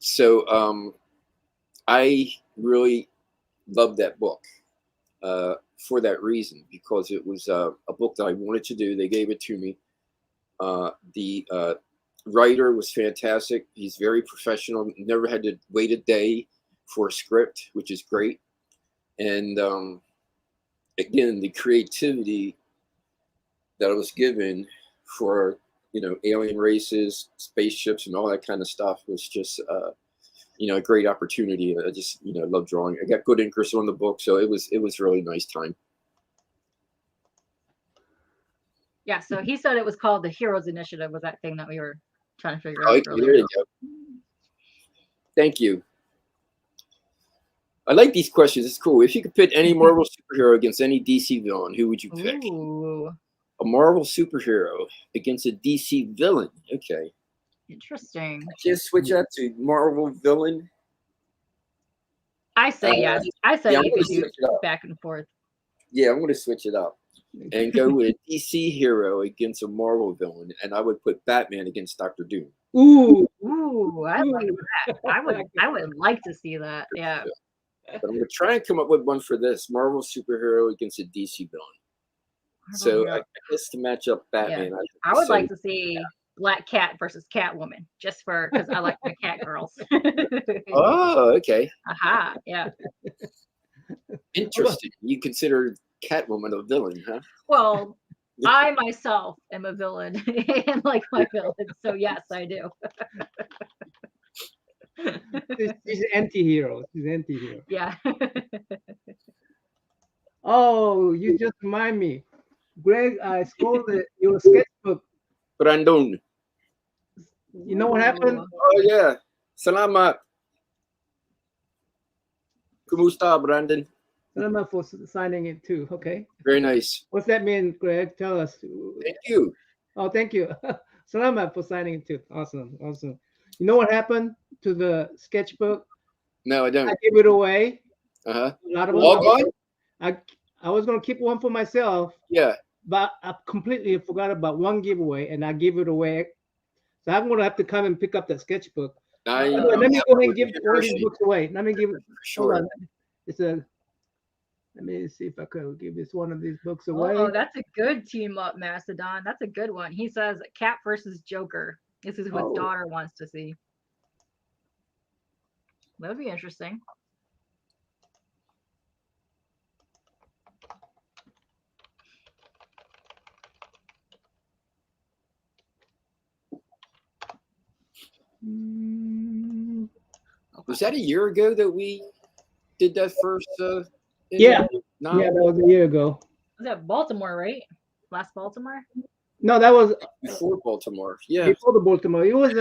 So I really loved that book for that reason, because it was a book that I wanted to do. They gave it to me. The writer was fantastic. He's very professional. Never had to wait a day for a script, which is great. And again, the creativity that I was given for, alien races, spaceships, and all that kind of stuff was just, a great opportunity. I just, love drawing. I got good inkers on the book, so it was really nice time. Yeah, so he said it was called the Heroes Initiative, was that thing that we were trying to figure out earlier. There you go. Thank you. I like these questions. It's cool. If you could pit any Marvel superhero against any DC villain, who would you pick? Ooh. A Marvel superhero against a DC villain. Okay. Interesting. Just switch out to Marvel villain. I say yes. I say you could do back and forth. Yeah, I'm going to switch it up and go with a DC hero against a Marvel villain, and I would put Batman against Doctor Doom. Ooh, Ooh, I like that. I would like to see that. Yeah. But I'm going to try and come up with one for this Marvel superhero against a DC villain. So I guess to match up Batman, I would like to see Black Cat versus Catwoman, just for because I like my cat girls. Oh, okay. Aha, yeah. Interesting. You consider Catwoman a villain, huh? Well, I myself am a villain and like my villain, so yes, I do. she's an anti-hero. She's an anti-hero. Yeah. Oh, you just remind me. Greg, I stole your sketchbook. Brandon. You know what happened? Oh, yeah. Salamat. Kumusta, Brandon? Salamat for signing it too. Okay. Very nice. What's that mean, Greg? Tell us. Thank you. Oh, thank you. Salamat for signing it too. Awesome. Awesome. You know what happened to the sketchbook? No, I don't. I gave it away. Uh-huh. A lot of All gone? I was going to keep one for myself. Yeah. But I completely forgot about one giveaway, and I gave it away. So I'm going to have to come and pick up that sketchbook. Let me go ahead and give one of these books away. Let me give it. Sure. Hold on. Let me see if I could give this one of these books away. Oh, that's a good team up, Mastodon. That's a good one. He says Cat versus Joker. This is what his daughter wants to see. That would be interesting. Was that a year ago that we did that first? Yeah, that was a year ago. Was that Baltimore, right? Last Baltimore? No, that was before Baltimore. Yeah, before the Baltimore. It was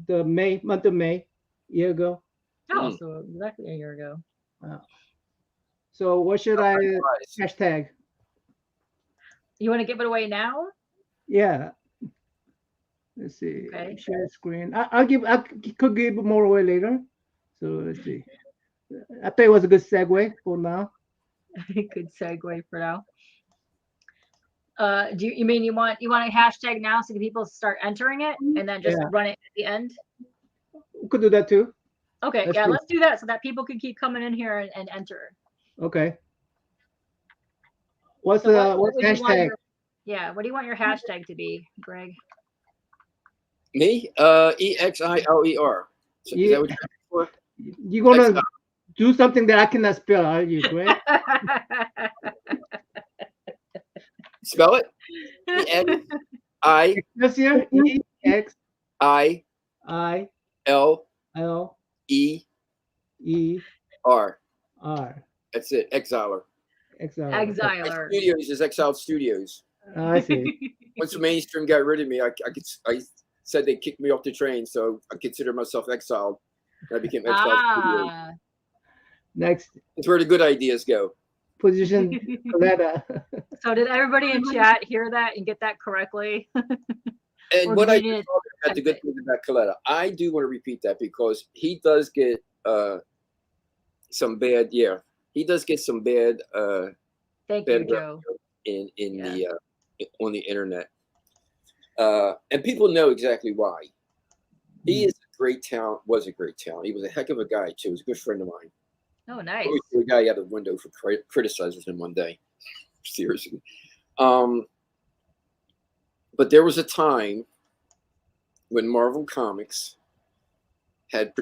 the month of May, a year ago. Oh, so exactly a year ago. So what should I hashtag? You want to give it away now? Yeah. Let's see. Okay. Share screen. I could give more away later. So let's see. I thought it was a good segue for now. Good segue for now. Do you mean you want a hashtag now so people start entering it and then just run it at the end? We could do that too. Okay, That's yeah, true. let's do that so that people can keep coming in here and enter. Okay. What's So what's hashtag? What do you want your hashtag to be, Greg? Me? EXILER. So is that what you're looking for? You're gonna do something that I cannot spell, are you, Greg? Spell it. EXILER. That's it. Exiler. Exiler. Studios is Exiled Studios. I see. Once the mainstream got rid of me, I said they kicked me off the train, so I consider myself exiled. I became Exiled Studios. Next. It's where the good ideas go. Position Coletta. So did everybody in chat hear that and get that correctly? And what I do about the good thing about Coletta, I do want to repeat that because he does get some bad. Yeah, he does get some bad. Thank you, Joe. In the on the internet, and people know exactly why. He is a great talent. Was a great talent. He was a heck of a guy too. He was a good friend of mine. Oh, nice. I threw a guy out of the window for criticizing him one day. Seriously. But there was a time when Marvel Comics had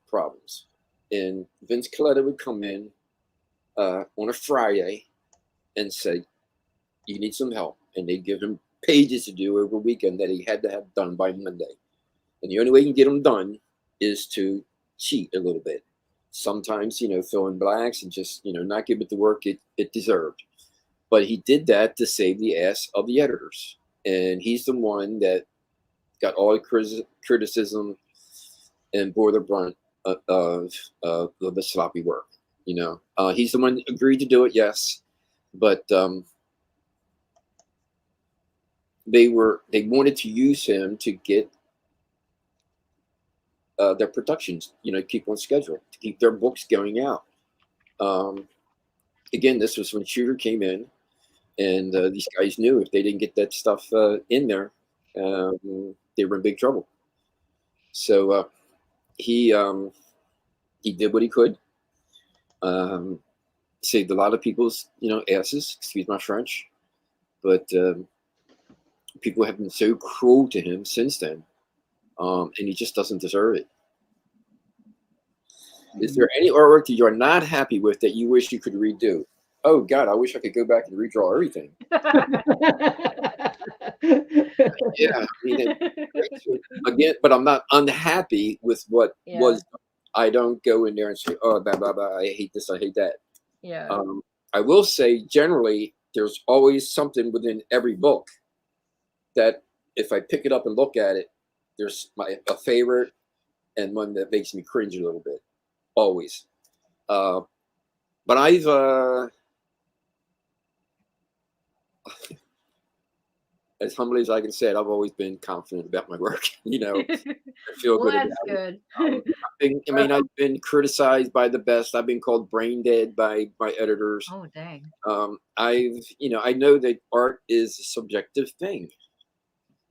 problems, and Vince Coletta would come in on a Friday and say, "You need some help," and they'd give him pages to do over a weekend that he had to have done by Monday. And the only way you can get them done is to cheat a little bit. Sometimes, fill in blanks and just, not give it the work it deserved. But he did that to save the ass of the editors. And he's the one that got all the criticism and bore the brunt of the sloppy work. He's the one that agreed to do it, yes. But they wanted to use him to get their productions, keep on schedule, to keep their books going out. again, this was when Shooter came in, and these guys knew if they didn't get that stuff in there, they were in big trouble. So he did what he could. Saved a lot of people's asses. Excuse my French, but people have been so cruel to him since then, and he just doesn't deserve it. Is there any artwork that you're not happy with that you wish you could redo? Oh God, I wish I could go back and redraw everything. Yeah, I mean, again, but I'm not unhappy with what was. I don't go in there and say, "Oh, blah blah blah. I hate this. I hate that." Yeah. I will say, generally, there's always something within every book that, if I pick it up and look at it, there's a favorite and one that makes me cringe a little bit. Always. But I've as humbly as I can say it, I've always been confident about my work. I feel well, good that's about good. it. I've been criticized by the best. I've been called brain dead by my editors. Oh dang. I know that art is a subjective thing.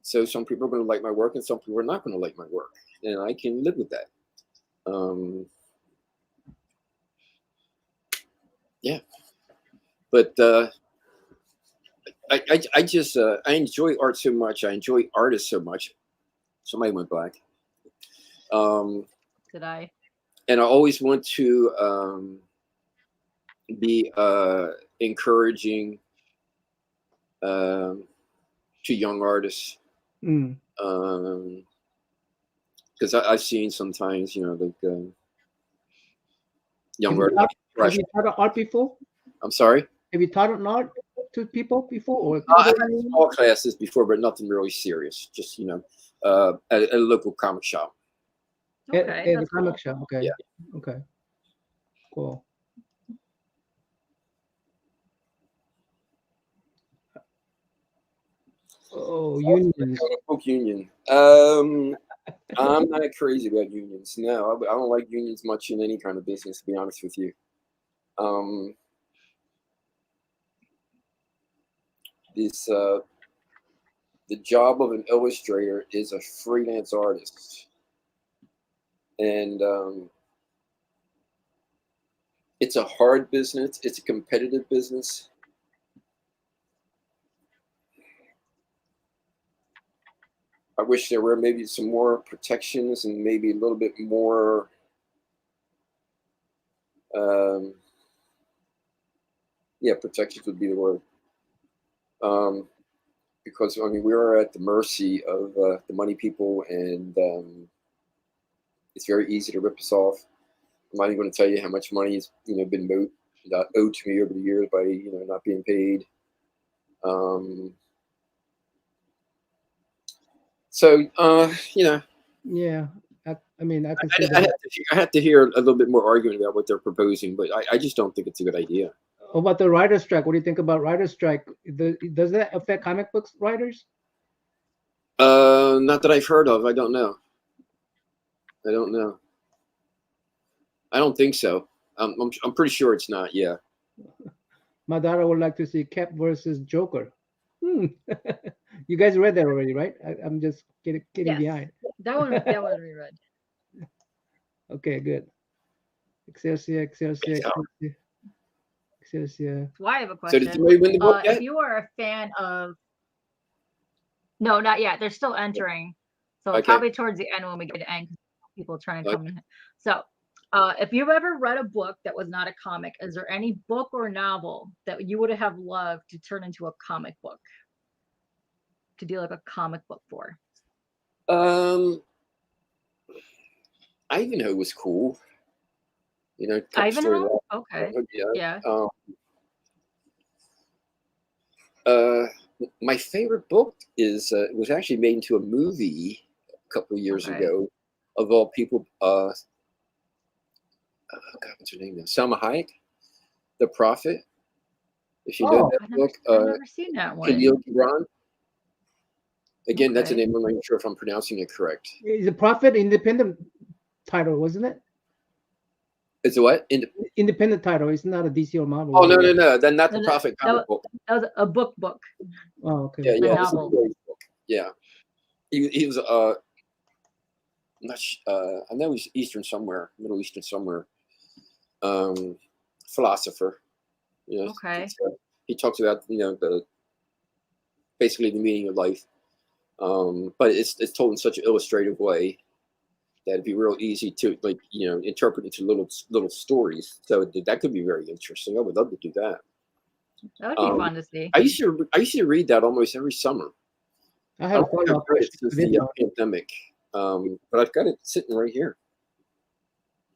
So some people are going to like my work and some people are not going to like my work. And I can live with that. Yeah. But I just I enjoy art so much. I enjoy artists so much. Somebody went black. Did I? And I always want to be encouraging to young artists. Because I've seen sometimes, like young artists. Have you taught art before? I'm sorry? Have you taught art to people before? Or I had small classes before, but nothing really serious. Just, at a local comic shop. Okay, at the comic shop. Okay. Yeah. Okay. Cool. Oh, unions. Book union. I'm not crazy about unions. No, I don't like unions much in any kind of business, to be honest with you. The job of an illustrator is a freelance artist, and it's a hard business. It's a competitive business. I wish there were maybe some more protections and maybe a little bit more protections would be the word. Because we are at the mercy of the money people, and it's very easy to rip us off. I'm not even going to tell you how much money has been owed to me over the years by not being paid. Yeah, I mean, I can see I have to hear a little bit more argument about what they're proposing, but I just don't think it's a good idea. About the writer's strike, what do you think about writer's strike? Does that affect comic books writers? Not that I've heard of. I don't know. I don't think so. I'm pretty sure it's not. Yeah. My daughter would like to see Cap versus Joker. You guys read that already, right? I'm just getting behind. That one reread. Okay, good. Excelsior. So I have a question. So did somebody win the book yet? If you are a fan of, no, not yet. They're still entering. So probably towards the end when we get to end, people trying to come in. So if you've ever read a book that was not a comic, is there any book or novel that you would have loved to turn into a comic book? To do like a comic book for? Ivanhoe was cool. Ivanhoe? Okay. Yeah. My favorite book is it was actually made into a movie a couple of years ago. Of all people, God, what's her name now? Selma Hayek, The Prophet. If you know that book, I've never seen that one. Khalil Gibran. Again, that's a name I'm not even sure if I'm pronouncing it correct. It's a Prophet independent title, wasn't it? It's a what? Independent title. It's not a DC or Marvel. Oh, no. Then not the No, Prophet comic book. That was a book. Oh, okay. Yeah, A it's a novel. story book. Yeah. He was not I know he's Eastern somewhere, Middle Eastern somewhere. Philosopher. You know, Okay. he talks about basically the meaning of life. But it's told in such an illustrative way that it'd be real easy to interpret into little stories. So that could be very interesting. I would love to do that. That would be fun to see. I used to read that almost every summer. I I have a don't think follow-up I've read it question. since the pandemic, but I've got it sitting right here.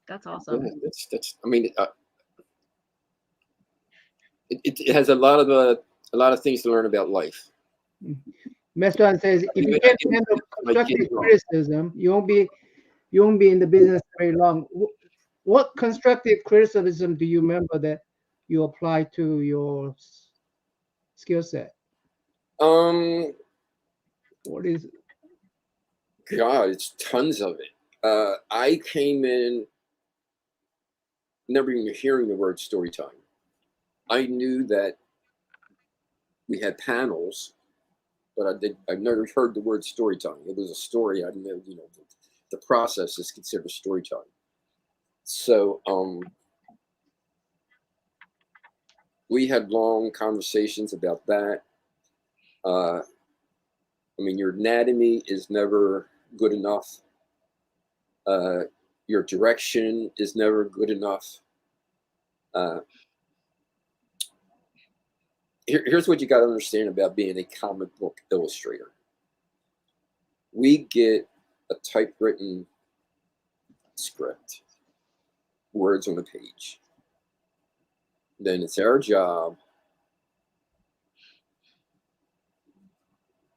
That's awesome. Yeah, that's. I mean, it has a lot of things to learn about life. Meston says, if you I can't give handle my constructive kids wrong. criticism, you won't be in the business very long. What constructive criticism do you remember that you apply to your skill set? What is? God, it's tons of it. I came in never even hearing the word story time. I knew that we had panels, but I never heard the word story time. It was a story. I didn't know, the process is considered story time. So we had long conversations about that. I mean, your anatomy is never good enough. Your direction is never good enough. Here's what you got to understand about being a comic book illustrator. We get a typewritten script, words on the page. Then it's our job,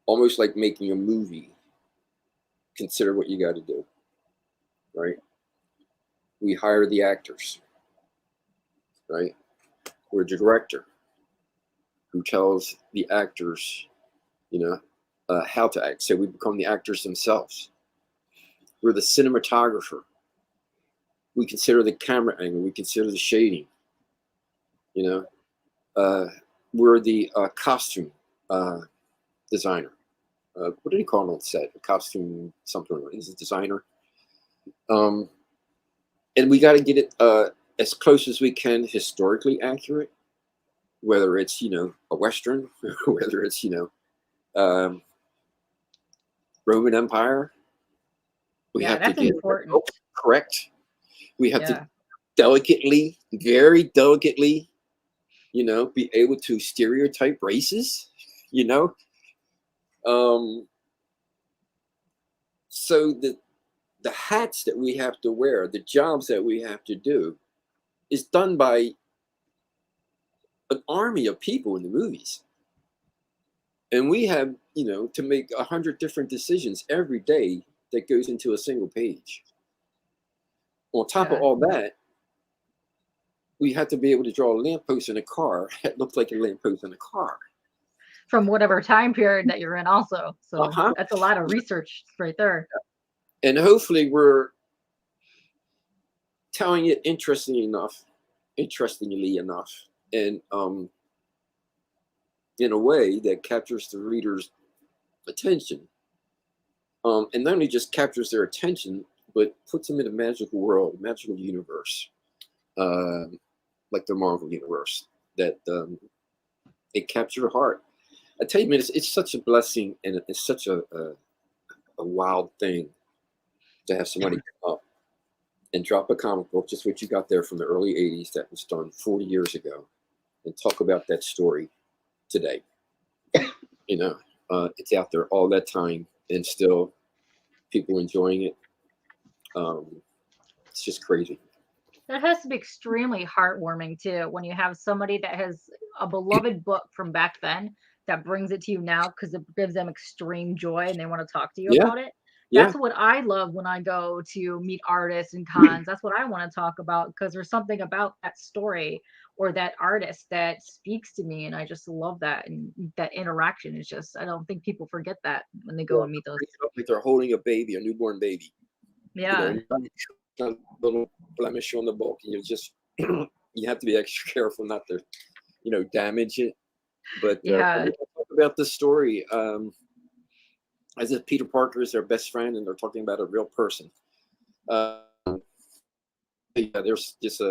almost like making a movie. Consider what you got to do, right? We hire the actors, right? We're the director who tells the actors, how to act. So we become the actors themselves. We're the cinematographer. We consider the camera angle. We consider the shading. We're the costume designer. What do you call it on set? A costume something. Is it designer? And we got to get it as close as we can historically accurate. Whether it's a Western, whether it's Roman Empire, we have to get important. Correct. We have to delicately, very delicately, be able to stereotype races. So the hats that we have to wear, the jobs that we have to do, is done by an army of people in the movies. And we have, to make 100 different decisions every day that goes into a single page. On top of all that, we have to be able to draw a lamppost in a car that looks like a lamppost in a car. From whatever time period that you're in also. So that's a lot of research right there. And hopefully we're telling it interestingly enough, and in a way that captures the reader's attention. And not only just captures their attention, but puts them in a magical world, magical universe, like the Marvel universe, that it captures your heart. I tell you, man, it's such a blessing, and it's such a wild thing to have somebody come up and drop a comic book, just what you got there from the early 80s that was done 40 years ago, and talk about that story today. It's out there all that time, and still people enjoying it. It's just crazy. That has to be extremely heartwarming too, when you have somebody that has a beloved book from back then that brings it to you now because it gives them extreme joy and they want to talk to you about it. That's what I love when I go to meet artists and cons. That's what I want to talk about, because there's something about that story or that artist that speaks to me, and I just love that. And that interaction is just, I don't think people forget that when they go and meet those. Like they're holding a baby, a newborn baby. Yeah. a little blemish on the book. You just you have to be extra careful not to, damage it. But Yeah. we'll talk about this story as if Peter Parker is their best friend, and they're talking about a real person. Yeah, there's just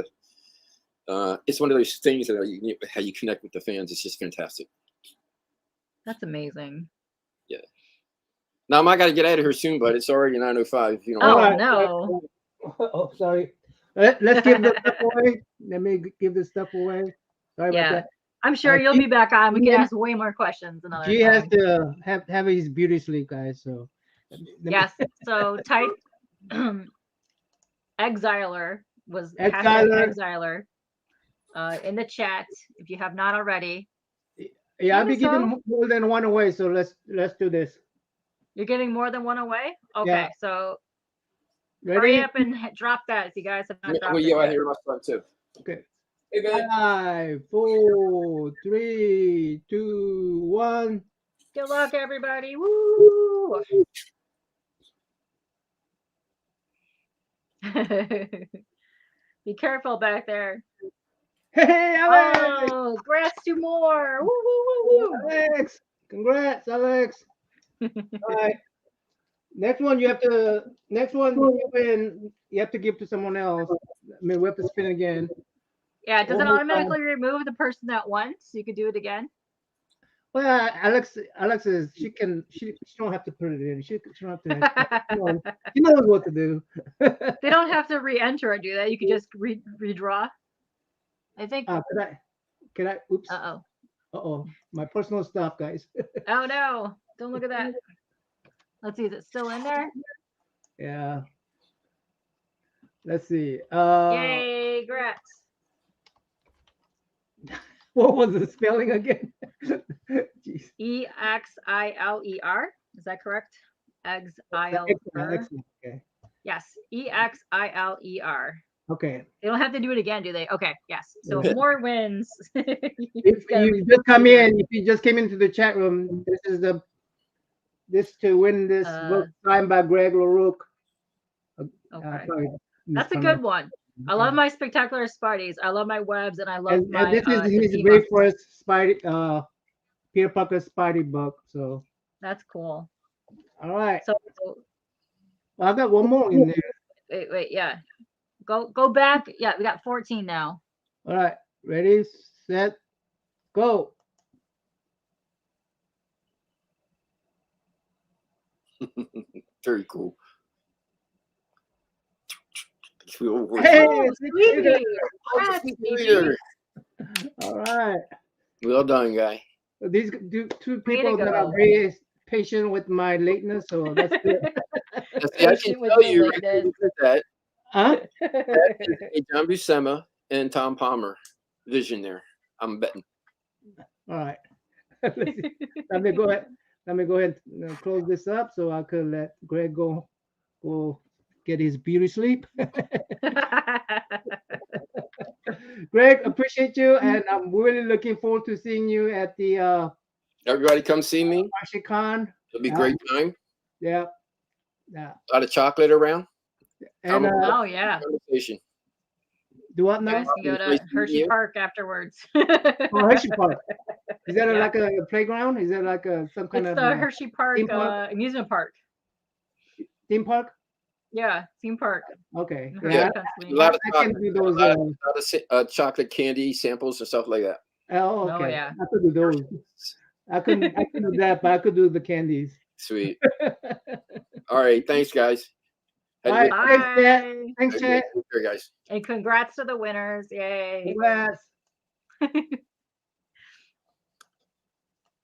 it's one of those things that how you connect with the fans. It's just fantastic. That's amazing. Yeah. Now I got to get out of here soon, but it's already 9:05. Oh, Alright. no. Oh, sorry. Let's give the stuff away. Let me give this stuff away. Sorry about Yeah. that. I'm sure you'll be back on. We can ask way more questions another G has time. to have his beauty sleep, guys. So Yes. So type Exiler was Exiler. Exiler in the chat if you have not already. Yeah, I'll be So- giving more than one away. So let's do this. You're getting more than one away? Okay, Yeah. so Ready? hurry up and drop that if you guys have not dropped Well, it yeah, I yet. hear my son too. Okay. Hey, man. 5, 4, 3, 2, 1. Good luck, everybody. Woo! Be careful back there. Hey, Alex! Oh, congrats to more. Woo, woo, woo, woo. Alex! Congrats, Alex. All right. Next one you have to give to someone else. I mean, we have to spin again. Yeah, does it One more automatically remove the person that won so you could do it again? Well, Alex is she don't have to put it in. She don't have to. She knows what to do. They don't have to re-enter or do that. You could just redraw. I think. Can I? Oops. Uh-oh. My personal stuff, guys. Oh no! Don't look at that. Let's see. Is it still in there? Yeah. Let's see. Yay! Congrats. What was the spelling again? Jeez. Exiler. Is that correct? Exiler. Excellent. Okay. Yes. Exiler. Okay. They don't have to do it again, do they? Okay. Yes. So more wins. If you just come in, if you just came into the chat room, this to win this book signed by Greg LaRocque. Okay. That's a good one. I love my spectacular Sparties. I love my webs, and I love my. This is his very first Spidey, Peter Parker Spidey book. So that's cool. All right. So well, I've got one more in there. Wait, yeah. Go back. Yeah, we got 14 now. All right. Ready, set, go. Very cool. Hey, sweetie. All right. Well done, guy. These two people that are very patient with my lateness, so that's good. I can tell you that. Huh? John Buscema and Tom Palmer vision there. I'm betting. All right. Let me go ahead and close this up so I could let Greg go get his beauty sleep. Greg, appreciate you, and I'm really looking forward to seeing you at the everybody come see me. Con. It'll be a great time. Yeah. A lot of chocolate around. And oh yeah. Conversation. Do what now? You guys can go to Hershey Park afterwards. Oh, Hershey Park. Is that like a playground? Is that like some kind of? It's the Hershey Park amusement park. Theme park. Yeah, theme park. Okay. Yeah, a lot of chocolate candy samples and stuff like that. Oh, okay. Oh, yeah. I could do those. I couldn't do that, but I could do the candies. Sweet. All right. Thanks, guys. Bye. Bye. Thanks, Chat. Here, guys. And congrats to the winners. Yay. Congrats.